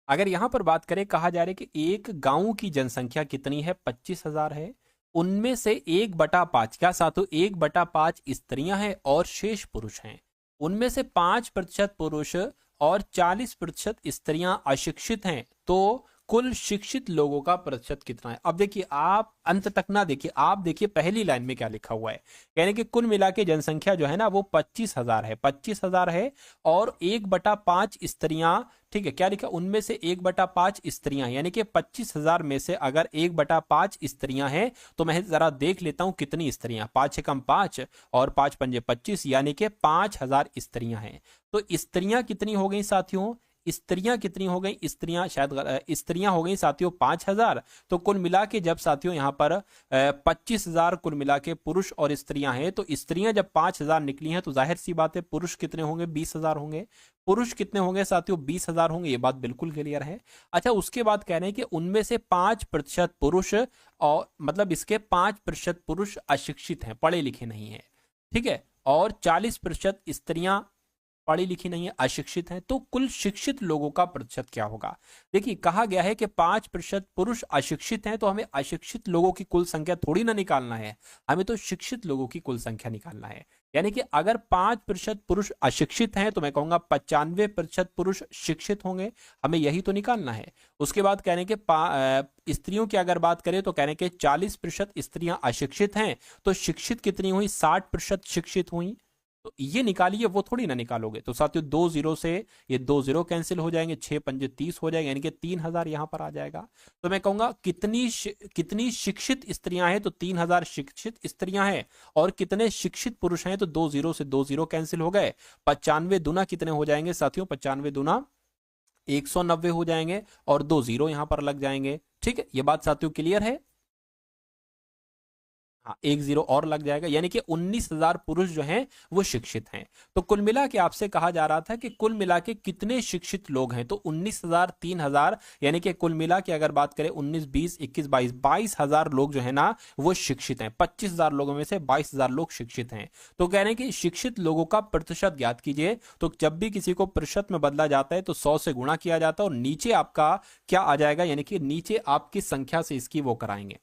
अगर यहां पर बात करें, कहा जा रहा है कि एक गांव की जनसंख्या कितनी है, 25,000 है। उनमें से 1/5, क्या साथियों 1/5 स्त्रियां हैं और शेष पुरुष हैं। उनमें से 5% पुरुष और 40% स्त्रियां अशिक्षित हैं, तो कुल शिक्षित लोगों का प्रतिशत कितना है। अब देखिए, आप अंत तक ना देखिए, आप देखिए पहली लाइन में क्या लिखा हुआ है। यानी कि कुल मिला के जनसंख्या जो है ना वो 25,000 है, 25,000 है, और 1/5 स्त्रियां। ठीक है, क्या लिखा, उनमें से 1/5 स्त्रियां, यानी कि 25,000 में से अगर 1/5 स्त्रियां हैं, तो मैं जरा देख लेता हूं कितनी स्त्रियां, 5 से कम 5 और 5 पंजे 25, यानी कि 5,000 स्त्रियां हैं। तो स्त्रियां कितनी हो गई साथियों, स्त्रियां कितनी हो गई, स्त्रियां शायद स्त्रियां हो गई साथियों 5,000। तो कुल मिला के जब साथियों यहां पर 25,000 कुल मिला के पुरुष और स्त्रियां हैं, तो स्त्रियां जब 5,000 निकली हैं, तो जाहिर सी बात है पुरुष कितने होंगे, 20,000 होंगे। पुरुष कितने होंगे साथियों, 20,000 होंगे, ये बात बिल्कुल क्लियर है। अच्छा, उसके बाद कह रहे हैं कि उनमें से 5% पुरुष, और मतलब इसके 5% पुरुष अशिक्षित हैं, पढ़े लिखे नहीं है। ठीक है, और 40% स्त्रियां पढ़ी लिखी नहीं है, अशिक्षित हैं। तो कुल शिक्षित लोगों का प्रतिशत क्या होगा। देखिए, कहा गया है कि 5% पुरुष अशिक्षित हैं, तो हमें अशिक्षित लोगों की कुल संख्या थोड़ी ना निकालना है, हमें तो शिक्षित लोगों की कुल संख्या निकालना है। यानी कि अगर 5% पुरुष अशिक्षित हैं, तो मैं कहूंगा 95% पुरुष शिक्षित होंगे, हमें यही तो निकालना है। उसके बाद कहने के स्त्रियों की अगर बात करें, तो कहने के 40% स्त्रियां अशिक्षित हैं, तो शिक्षित कितनी हुई, 60% शिक्षित हुई। तो ये निकालिए, वो थोड़ी ना निकालोगे। तो साथियों 2 जीरो से ये 2 जीरो कैंसिल हो जाएंगे, 6 पंजे 30 हो जाएंगे, यानी कि 3,000 यहां पर आ जाएगा। तो मैं कहूंगा कितनी शिक्षित स्त्रियां हैं, तो 3,000 शिक्षित स्त्रियां हैं। और कितने शिक्षित पुरुष हैं, तो 2 जीरो से 2 जीरो कैंसिल हो गए। 95 दुना कितने हो जाएंगे साथियों, 95 दुना 190 हो जाएंगे, और 2 जीरो यहां पर लग जाएंगे। ठीक है, ये बात साथियों क्लियर है। हाँ, 1 जीरो और लग जाएगा, यानी कि 19,000 पुरुष जो हैं वो शिक्षित हैं। तो कुल मिला के आपसे कहा जा रहा था कि कुल मिला के कितने शिक्षित लोग हैं, तो 19,000, 3,000, यानी कि कुल मिला के अगर बात करें 19, 20, 21, 22,000 लोग जो है ना वो शिक्षित हैं। 25,000 लोगों में से 22,000 लोग शिक्षित हैं। तो कह रहे हैं कि शिक्षित लोगों का प्रतिशत ज्ञात कीजिए। तो जब भी किसी को प्रतिशत में बदला जाता है, तो 100 से गुणा किया जाता है, और नीचे आपका क्या आ जाएगा, यानी कि नीचे आपकी संख्या से इसकी वो कराएंगे।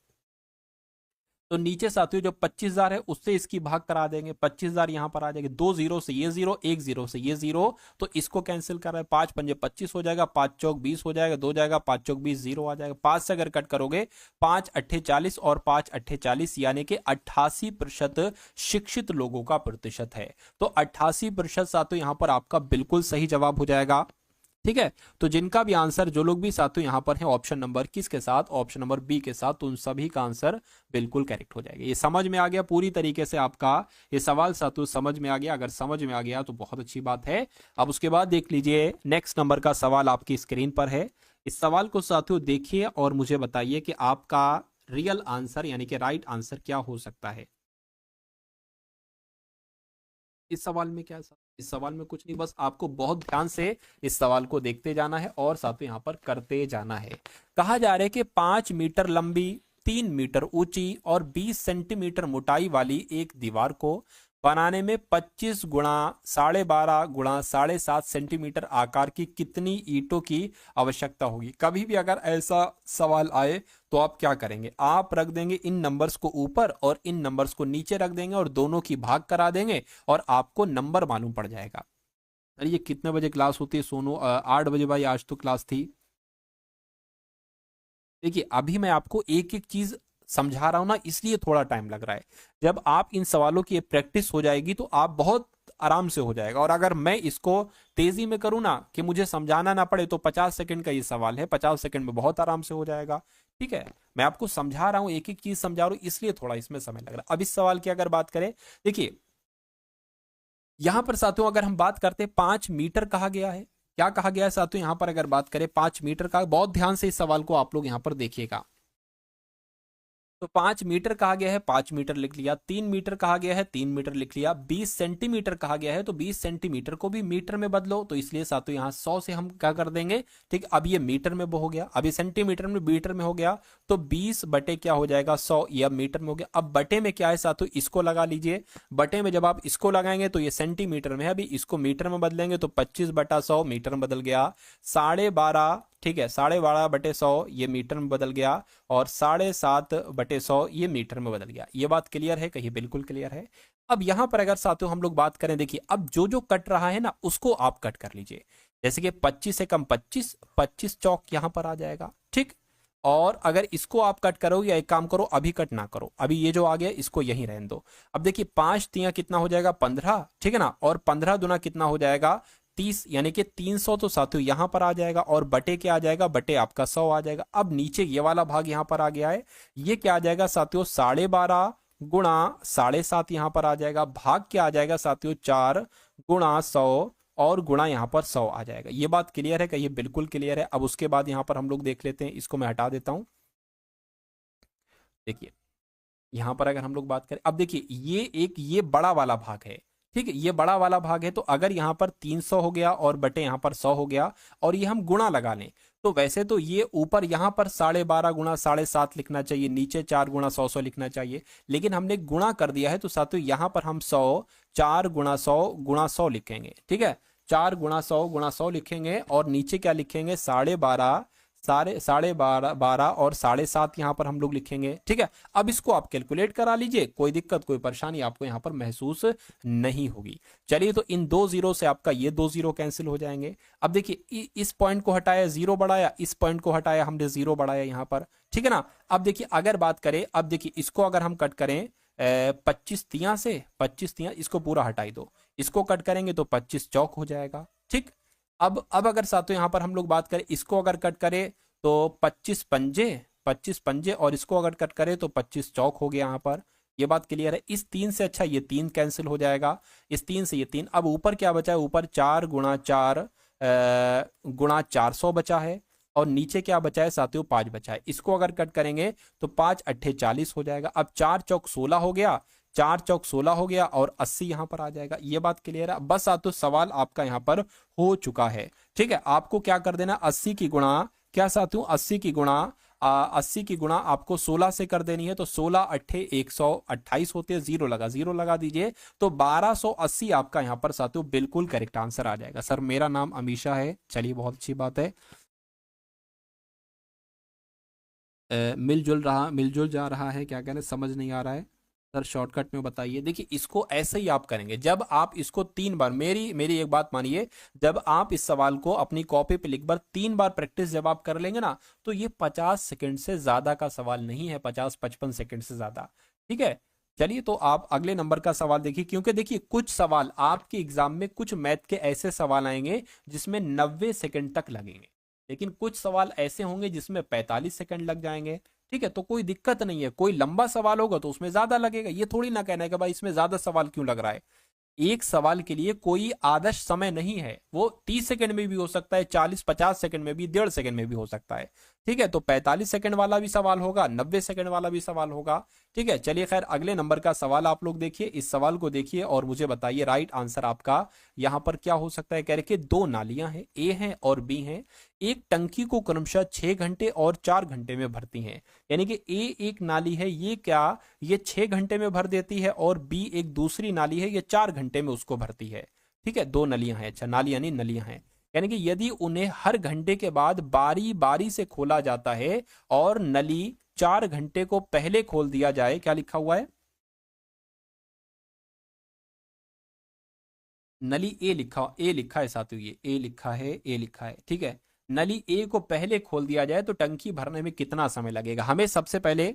तो नीचे साथियों जो 25,000 है उससे इसकी भाग करा देंगे, 25,000 यहां पर आ जाएंगे। 2 जीरो से ये जीरो, 1 जीरो से ये जीरो, तो इसको कैंसिल कर रहे हैं। 5 पंजे 25 हो जाएगा, 5 चौक 20 हो जाएगा, 2 जाएगा, 5 चौक 20, जीरो आ जाएगा। 5 से अगर कट करोगे, 5 अट्ठे 40 और 5 अट्ठे 40, यानी कि 88% शिक्षित लोगों का प्रतिशत है। तो 88% साथियों यहां पर आपका बिल्कुल सही जवाब हो जाएगा। ठीक है, तो जिनका भी आंसर, जो लोग भी साथियों यहां पर हैं ऑप्शन नंबर किसके साथ, ऑप्शन नंबर बी के साथ, तो उन सभी का आंसर बिल्कुल करेक्ट हो जाएगा। ये समझ में आ गया पूरी तरीके से आपका ये सवाल साथियों, समझ में आ गया। अगर समझ में आ गया तो बहुत अच्छी बात है। अब उसके बाद देख लीजिए, नेक्स्ट नंबर का सवाल आपकी स्क्रीन पर है। इस सवाल को साथियों देखिए और मुझे बताइए कि आपका रियल आंसर यानी कि राइट आंसर क्या हो सकता है। इस सवाल में क्या, इस सवाल में कुछ नहीं, बस आपको बहुत ध्यान से इस सवाल को देखते जाना है और साथ ही यहां पर करते जाना है। कहा जा रहा है कि 5 मीटर लंबी, 3 मीटर ऊंची और 20 सेंटीमीटर मोटाई वाली एक दीवार को बनाने में 25 गुणा 12.5 गुणा 7.5 सेंटीमीटर आकार की कितनी ईंटों की आवश्यकता होगी। कभी भी अगर ऐसा सवाल आए तो आप क्या करेंगे, आप रख देंगे इन नंबर्स को ऊपर और इन नंबर्स को नीचे रख देंगे और दोनों की भाग करा देंगे और आपको नंबर मालूम पड़ जाएगा। अरे ये कितने बजे क्लास होती है सोनू? 8 बजे भाई, आज तो क्लास थी। देखिए अभी मैं आपको एक एक चीज समझा रहा हूं ना, इसलिए थोड़ा टाइम लग रहा है। जब आप इन सवालों की प्रैक्टिस हो जाएगी तो आप बहुत आराम से हो जाएगा। और अगर मैं इसको तेजी में करूँ ना कि मुझे समझाना ना पड़े, तो 50 सेकंड का ये सवाल है, 50 सेकंड में बहुत आराम से हो जाएगा। ठीक है, मैं आपको समझा रहा हूं, एक एक चीज समझा रहा हूं, इसलिए थोड़ा इसमें समय लग रहा है। अब इस सवाल की अगर बात करें, देखिए यहां पर साथियों अगर हम बात करते हैं 5 मीटर कहा गया है। क्या कहा गया है साथियों? यहां पर अगर बात करें 5 मीटर का, बहुत ध्यान से इस सवाल को आप लोग यहां पर देखिएगा। तो 5 मीटर कहा गया है, 5 मीटर लिख लिया। 3 मीटर कहा गया है, 3 मीटर लिख लिया। 20 सेंटीमीटर कहा गया है, तो 20 सेंटीमीटर को भी मीटर में बदलो, तो इसलिए साथियों यहाँ 100 से हम क्या कर देंगे। ठीक, अब ये मीटर में हो गया, अब ये सेंटीमीटर में मीटर में हो गया, तो 20 बटे क्या हो जाएगा 100, ये अब मीटर में हो गया। अब बटे में क्या है साथियों, इसको लगा लीजिए। बटे में जब आप इसको लगाएंगे तो ये सेंटीमीटर में है, अभी इसको मीटर में बदलेंगे तो 25/100 मीटर में बदल गया। 12.5, ठीक है, 12.5/100 ये मीटर में बदल गया, और 7.5/100 ये मीटर में बदल गया। ये बात क्लियर है? कहिए बिल्कुल क्लियर है। अब यहां पर अगर साथियों हम लोग बात करें, देखिए अब जो जो कट रहा है ना उसको आप कट कर लीजिए। जैसे कि 25 से कम 25, 25 चौक यहां पर आ जाएगा। ठीक, और अगर इसको आप कट करोगे, या एक काम करो अभी कट ना करो, अभी ये जो आ गया इसको यहीं रहने दो। अब देखिए 5 तियां कितना हो जाएगा 15, ठीक है ना, और 15 दुना कितना हो जाएगा 30, यानी कि 300 तो साथियों यहां पर आ जाएगा, और बटे क्या आ जाएगा, बटे आपका 100 आ जाएगा। अब नीचे ये वाला भाग यहां पर आ गया है, ये क्या आ जाएगा साथियों 12.5 गुणा 7.5 यहां पर आ जाएगा। भाग क्या आ जाएगा साथियों 4 गुणा 100, और गुणा यहां पर 100 आ जाएगा। ये बात क्लियर है? कहिए बिल्कुल क्लियर है। अब उसके बाद यहां पर हम लोग देख लेते हैं, इसको मैं हटा देता हूं। देखिए यहां पर अगर हम लोग बात करें, अब देखिए ये बड़ा वाला भाग है। ठीक है, ये बड़ा वाला भाग है, तो अगर यहां पर 300 हो गया और बटे यहां पर 100 हो गया, और ये हम गुणा लगा लें, तो वैसे तो ये ऊपर यहां पर 12.5 गुणा 7.5 लिखना चाहिए, नीचे 4 गुणा 100 लिखना चाहिए, लेकिन हमने गुणा कर दिया है, तो साथियों यहां पर हम 100 4 गुणा 100 गुणा 100 लिखेंगे। ठीक है, 4 गुणा 100 गुणा 100 लिखेंगे, और नीचे क्या लिखेंगे 12.5, साढ़े बारह और 7.5 यहां पर हम लोग लिखेंगे। ठीक है, अब इसको आप कैलकुलेट करा लीजिए, कोई दिक्कत कोई परेशानी आपको यहां पर महसूस नहीं होगी। चलिए, तो इन 2 जीरो से आपका ये 2 जीरो कैंसिल हो जाएंगे। अब देखिए इस पॉइंट को हटाया 0 बढ़ाया, इस पॉइंट को हटाया हमने 0 बढ़ाया यहां पर। ठीक है ना, अब देखिए अगर बात करें, अब देखिए इसको अगर हम कट करें 25 तियां से, 25 तियां इसको पूरा हटाई दो, इसको कट करेंगे तो 25 चौक हो जाएगा। ठीक, अब अगर साथियों यहां पर हम लोग बात करें, इसको अगर कट करें तो 25 पंजे, और इसको अगर कट करें तो 25 चौक हो गया यहां पर। ये बात क्लियर है? इस 3 से अच्छा ये 3 कैंसिल हो जाएगा, इस 3 से ये 3। अब ऊपर क्या बचा है, ऊपर 4 गुणा 4 गुणा 400 बचा है, और नीचे क्या बचा है साथियों 5 बचा है। इसको अगर कट करेंगे तो 5 अट्ठे 40 हो जाएगा। अब 4 चौक 16 हो गया, 4 चौक 16 हो गया, और 80 यहां पर आ जाएगा। ये बात क्लियर है? बस साथियों सवाल आपका यहां पर हो चुका है। ठीक है, आपको क्या कर देना, 80 की गुणा, क्या साथियों 80 की गुणा 80 की गुणा आपको 16 से कर देनी है, तो 16 अट्ठे 128 होते हैं, जीरो लगा दीजिए, तो 1280 आपका यहां पर साथियों बिल्कुल करेक्ट आंसर आ जाएगा। सर मेरा नाम अमीशा है। चलिए बहुत अच्छी बात है। मिलजुल जा रहा है, क्या कहना समझ नहीं आ रहा है सर, शॉर्टकट में बताइए। देखिए इसको ऐसे ही आप करेंगे, जब आप इसको 3 बार, मेरी एक बात मानिए, जब आप इस सवाल को अपनी कॉपी पे लिख कर 3 बार प्रैक्टिस जब आप कर लेंगे ना, तो ये 50 सेकंड से ज्यादा का सवाल नहीं है, 50-55 सेकंड से ज्यादा। ठीक है, चलिए तो आप अगले नंबर का सवाल देखिए, क्योंकि देखिए कुछ सवाल आपके एग्जाम में, कुछ मैथ के ऐसे सवाल आएंगे जिसमें 90 सेकंड तक लगेंगे, लेकिन कुछ सवाल ऐसे होंगे जिसमें 45 सेकंड लग जाएंगे। ठीक है, तो कोई दिक्कत नहीं है, कोई लंबा सवाल होगा तो उसमें ज्यादा लगेगा, ये थोड़ी ना कहना है कि भाई इसमें ज्यादा सवाल क्यों लग रहा है। एक सवाल के लिए कोई आदर्श समय नहीं है, वो 30 सेकंड में भी हो सकता है, 40-50 सेकंड में भी, 1.5 सेकंड में भी हो सकता है। ठीक है, तो 45 सेकंड वाला भी सवाल होगा, 90 सेकंड वाला भी सवाल होगा। ठीक है, चलिए खैर अगले नंबर का सवाल आप लोग देखिए, इस सवाल को देखिए और मुझे बताइए राइट आंसर आपका यहां पर क्या हो सकता है। कह रहे कि 2 नालियां हैं, ए है और बी है, एक टंकी को क्रमशः 6 घंटे और 4 घंटे में भरती हैं। यानी कि ए एक नाली है, ये क्या, ये 6 घंटे में भर देती है, और बी एक दूसरी नाली है, ये 4 घंटे में उसको भरती है। ठीक है, दो नलियां हैं, अच्छा नालियां नहीं नलियां हैं। यानी कि यदि उन्हें हर घंटे के बाद बारी बारी से खोला जाता है और नली 4 घंटे को पहले खोल दिया जाए, क्या लिखा हुआ है, नली ए लिखा है साथियों, ये ए लिखा है, ए लिखा है, ठीक है। नली ए को पहले खोल दिया जाए तो टंकी भरने में कितना समय लगेगा, हमें सबसे पहले,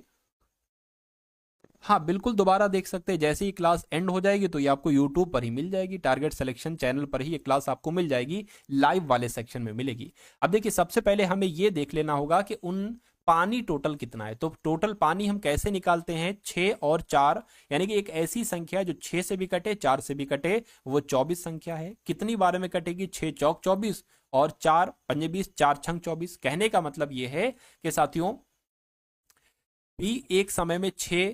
हाँ बिल्कुल दोबारा देख सकते हैं, जैसे ही क्लास एंड हो जाएगी तो ये आपको यूट्यूब पर ही मिल जाएगी, टारगेट सिलेक्शन चैनल पर ही ये क्लास आपको मिल जाएगी, लाइव वाले सेक्शन में मिलेगी। अब देखिए सबसे पहले हमें ये देख लेना होगा कि उन पानी टोटल कितना है। तो टोटल पानी हम कैसे निकालते हैं, 6 और 4, यानी कि एक ऐसी संख्या जो 6 से भी कटे 4 से भी कटे, वो 24 संख्या है। कितनी बार में कटेगी, 6 चौक 24 और 4 पंजे 20, 4 छंग 24। कहने का मतलब ये है कि साथियों बी एक समय में 6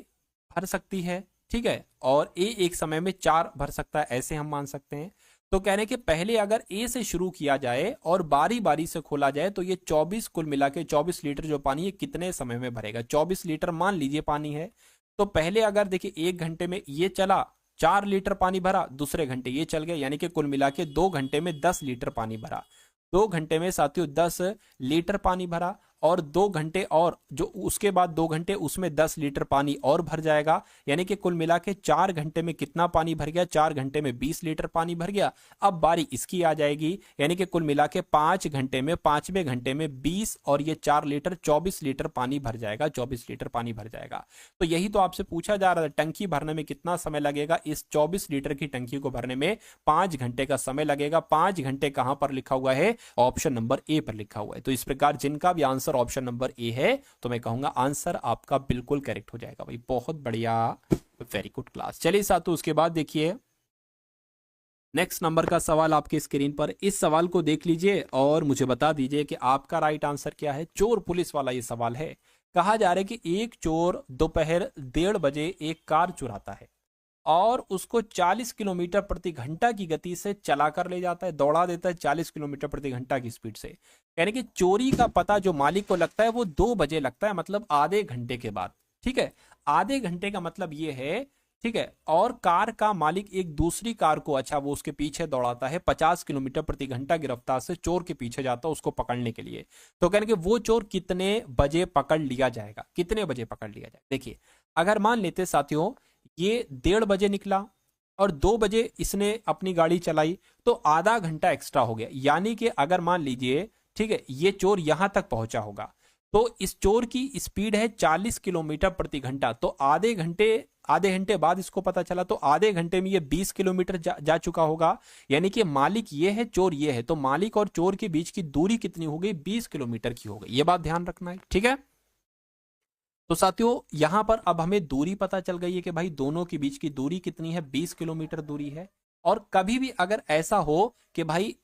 भर सकती है, ठीक है, और ए एक समय में 4 भर सकता है, ऐसे हम मान सकते हैं। तो कहने के पहले अगर ए से शुरू किया जाए और बारी बारी से खोला जाए तो ये 24 कुल मिला के 24 लीटर जो पानी है कितने समय में भरेगा, 24 लीटर मान लीजिए पानी है। तो पहले अगर देखिए 1 घंटे में ये चला, 4 लीटर पानी भरा, दूसरे घंटे ये चल गया, यानी कि कुल मिला के 2 घंटे में 10 लीटर पानी भरा। 2 घंटे में साथियों 10 लीटर पानी भरा, और 2 घंटे और जो उसके बाद 2 घंटे उसमें 10 लीटर पानी और भर जाएगा, यानी कि कुल मिला के 4 घंटे में कितना पानी भर गया, 4 घंटे में 20 लीटर पानी भर गया। अब बारी इसकी आ जाएगी, यानी कि कुल मिला के 5 घंटे में, 5वें घंटे में 20 और ये 4 लीटर 24 लीटर पानी भर जाएगा, 24 लीटर पानी भर जाएगा। तो यही तो आपसे पूछा जा रहा है, टंकी भरने में कितना समय लगेगा, इस 24 लीटर की टंकी को भरने में 5 घंटे का समय लगेगा। 5 घंटे कहां पर लिखा हुआ है, ऑप्शन नंबर ए पर लिखा हुआ है। तो इस प्रकार जिनका भी आंसर ऑप्शन नंबर ए है तो मैं कहूंगा आंसर आपका बिल्कुल करेक्ट हो जाएगा भाई, बहुत बढ़िया, वेरी गुड क्लास। चलिए साथियों उसके बाद देखिए नेक्स्ट नंबर का सवाल आपके स्क्रीन पर, इस सवाल को देख लीजिए और मुझे बता दीजिए कि आपका राइट आंसर क्या है। चोर पुलिस वाला ये सवाल है। कहा जा रहा है कि एक चोर दोपहर 1:30 बजे एक कार चुराता है और उसको 40 किलोमीटर प्रति घंटा की गति से चलाकर ले जाता है, दौड़ा देता है 40 किलोमीटर प्रति घंटा की स्पीड से। यानी कि चोरी का पता जो मालिक को लगता है वो 2 बजे लगता है, मतलब आधे घंटे के बाद। ठीक है, आधे घंटे का मतलब ये है, ठीक है। और कार का मालिक एक दूसरी कार को, अच्छा वो उसके पीछे दौड़ाता है 50 किलोमीटर प्रति घंटा की रफ्तार से, चोर के पीछे जाता है उसको पकड़ने के लिए। तो कहने कि वो चोर कितने बजे पकड़ लिया जाएगा, कितने बजे पकड़ लिया जाएगा। देखिए अगर मान लेते साथियों ये 1:30 बजे निकला और 2 बजे इसने अपनी गाड़ी चलाई, तो आधा घंटा एक्स्ट्रा हो गया। यानी कि अगर मान लीजिए, ठीक है, ये चोर यहां तक पहुंचा होगा, तो इस चोर की स्पीड है 40 किलोमीटर प्रति घंटा, तो आधे घंटे बाद इसको पता चला, तो आधे घंटे में ये 20 किलोमीटर जा चुका होगा। यानी कि मालिक ये है, चोर ये है, तो मालिक और चोर के बीच की दूरी कितनी हो गई, 20 किलोमीटर की हो गई। ये बात ध्यान रखना है, ठीक है। तो साथियों यहां पर अब हमें दूरी पता चल गई है कि भाई दोनों के बीच की दूरी कितनी है, 20 किलोमीटर दूरी है। और कभी भी अगर ऐसा हो कि भाई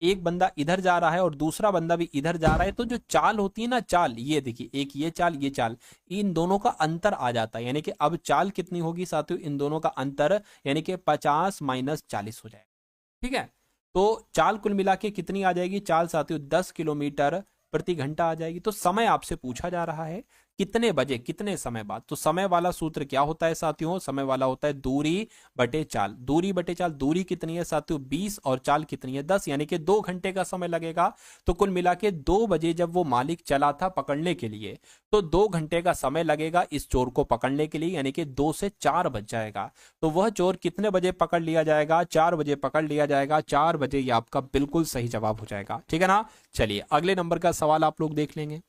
एक बंदा इधर जा रहा है और दूसरा बंदा भी इधर जा रहा है, तो जो चाल होती है ना, चाल ये देखिए, एक ये चाल, ये चाल, इन दोनों का अंतर आ जाता है। यानी कि अब चाल कितनी होगी साथियों, इन दोनों का अंतर यानी कि 50 - 40 हो जाएगा। ठीक है, तो चाल कुल मिला के कितनी आ जाएगी, चाल साथियों 10 किलोमीटर प्रति घंटा आ जाएगी। तो समय आपसे पूछा जा रहा है कितने बजे, कितने समय बाद। तो समय वाला सूत्र क्या होता है साथियों, समय वाला होता है दूरी बटे चाल। दूरी बटे चाल, दूरी कितनी है साथियों 20 और चाल कितनी है 10, यानी कि 2 घंटे का समय लगेगा। तो कुल मिला के 2 बजे जब वो मालिक चला था पकड़ने के लिए, तो 2 घंटे का समय लगेगा इस चोर को पकड़ने के लिए, यानी कि 2 से 4 बज जाएगा। तो वह चोर कितने बजे पकड़ लिया जाएगा, 4 बजे पकड़ लिया जाएगा। 4 बजे ये आपका बिल्कुल सही जवाब हो जाएगा, ठीक है ना। चलिए अगले नंबर का सवाल आप लोग देख लेंगे,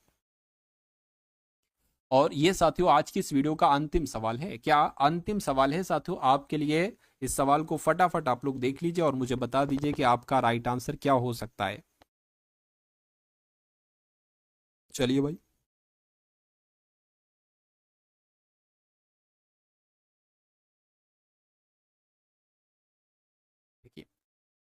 और ये साथियों आज की इस वीडियो का अंतिम सवाल है। क्या अंतिम सवाल है साथियों आपके लिए। इस सवाल को फटाफट आप लोग देख लीजिए और मुझे बता दीजिए कि आपका राइट आंसर क्या हो सकता है। चलिए भाई, देखिए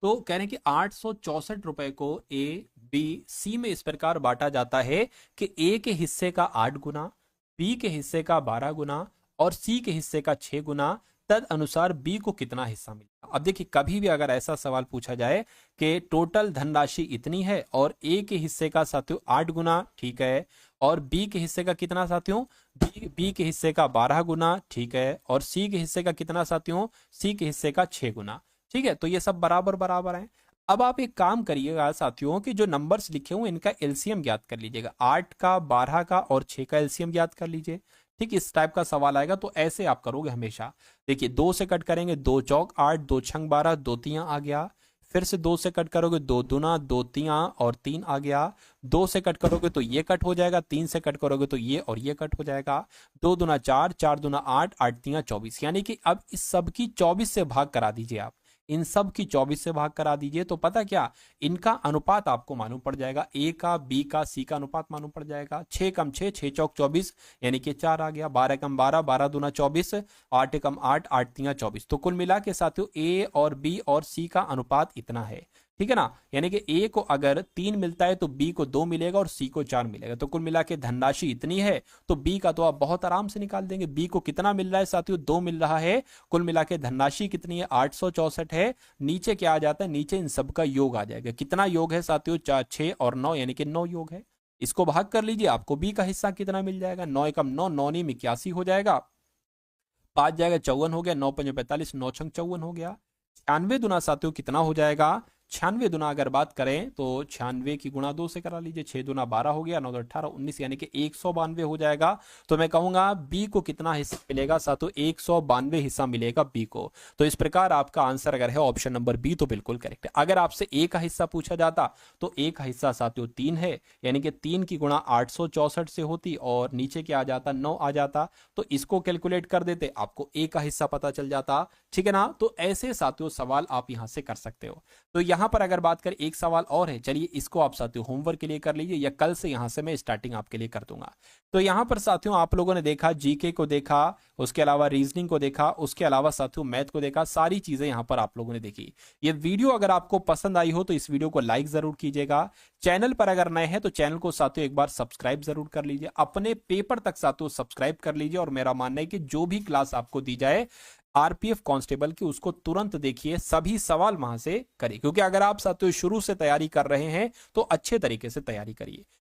तो कह रहे हैं कि 864 रुपए को ए बी सी में इस प्रकार बांटा जाता है कि ए के हिस्से का 8 गुना, बी के हिस्से का 12 गुना और सी के हिस्से का 6 गुना तद अनुसार बी को कितना हिस्सा मिलेगा। अब देखिए कभी भी अगर ऐसा सवाल पूछा जाए कि टोटल धनराशि इतनी है और ए के हिस्से का साथियों 8 गुना, ठीक है, और बी के हिस्से का कितना साथियों, बी के हिस्से का 12 गुना, ठीक है, और सी के हिस्से का कितना साथियों, सी के हिस्से का 6 गुना, ठीक है, तो ये सब बराबर बराबर है। अब आप एक काम करिएगा साथियों कि जो नंबर्स लिखे हुए इनका एलसीएम ज्ञात कर लीजिएगा, 8 का, 12 का और 6 का एलसीएम ज्ञात कर लीजिए। ठीक, इस टाइप का सवाल आएगा तो ऐसे आप करोगे हमेशा। देखिए 2 से कट करेंगे, 2 चौक 8, 2 छंग 12, 2 तियां आ गया। फिर से 2 से कट करोगे, 2 दूना, 2 तियां और 3 आ गया। 2 से कट करोगे तो ये कट हो जाएगा, 3 से कट करोगे तो ये और ये कट हो जाएगा। 2 दूना 4, 4 दूना 8, 8 तियां 24, यानी कि अब इस सब की 24 से भाग करा दीजिए आप, इन सब की 24 से भाग करा दीजिए तो पता क्या, इनका अनुपात आपको मालूम पड़ जाएगा, ए का, बी का, सी का अनुपात मालूम पड़ जाएगा। 6 कम 6, 6 चौक 24, यानी कि 4 आ गया। 12 कम 12, 12 दूना 24, 8 कम 8, 8 तियां 24। तो कुल मिला के साथियों ए और बी और सी का अनुपात इतना है, ठीक है ना, यानी कि ए को अगर 3 मिलता है तो बी को 2 मिलेगा और सी को 4 मिलेगा। तो कुल मिला के धनराशि इतनी है, तो बी का तो आप बहुत आराम से निकाल देंगे। बी को कितना मिल रहा है साथियों, 2 मिल रहा है। कुल मिला के धनराशि कितनी है, 864 है। नीचे क्या आ जाता है, नीचे इन सब का योग आ जाएगा। कितना योग है साथियों, 4, 6 और 9, यानी कि 9 योग है। इसको भाग कर लीजिए, आपको बी का हिस्सा कितना मिल जाएगा, 9 एकम 9, 9 नी 81 हो जाएगा। 5 जाएगा 54 हो गया, 9 पंजे 45, 9 छंग 54 हो गया। 96 दुना साथियों कितना हो जाएगा, 96 दुना अगर बात करें तो 96 की गुणा 2 से करा लीजिए, 6 दुना 12 हो गया, 9 दो 18, 19, यानी कि 192 हो जाएगा। तो मैं कहूंगा बी को कितना हिस्सा मिलेगा साथियों, 192 हिस्सा मिलेगा बी को। तो इस प्रकार आपका आंसर अगर है ऑप्शन नंबर बी तो बिल्कुल करेक्ट है। अगर आपसे ए का हिस्सा पूछा जाता तो ए का हिस्सा साथियों 3 है, यानी कि 3 की गुणा 864 से होती और नीचे क्या आ जाता, 9 आ जाता। तो इसको कैलकुलेट कर देते, आपको ए का हिस्सा पता चल जाता, ठीक है ना। तो ऐसे साथियों सवाल आप यहां से कर सकते हो। तो यहां पर अगर बात करें, एक सवाल और है, चलिए इसको आप साथियों होमवर्क के लिए कर लीजिए, या कल से यहां से मैं स्टार्टिंग आपके लिए कर दूंगा। तो यहां पर साथियों आप लोगों ने देखा, जीके को देखा, उसके अलावा रीजनिंग को देखा, उसके अलावा साथियों मैथ को देखा, सारी चीजें यहां पर आप लोगों ने देखी। ये वीडियो अगर आपको पसंद आई हो तो इस वीडियो को लाइक जरूर कीजिएगा। चैनल पर अगर नए हैं तो चैनल को साथियों एक बार सब्सक्राइब जरूर कर लीजिए, अपने पेपर तक साथियों सब्सक्राइब कर लीजिए। और मेरा मानना है कि जो भी क्लास आपको दी जाए आरपीएफ कांस्टेबल की, उसको तुरंत देखिए, सभी सवाल वहां से करिए, क्योंकि अगर आप साथियों शुरू से तैयारी कर रहे हैं तो अच्छे तरीके से तैयारी करिए।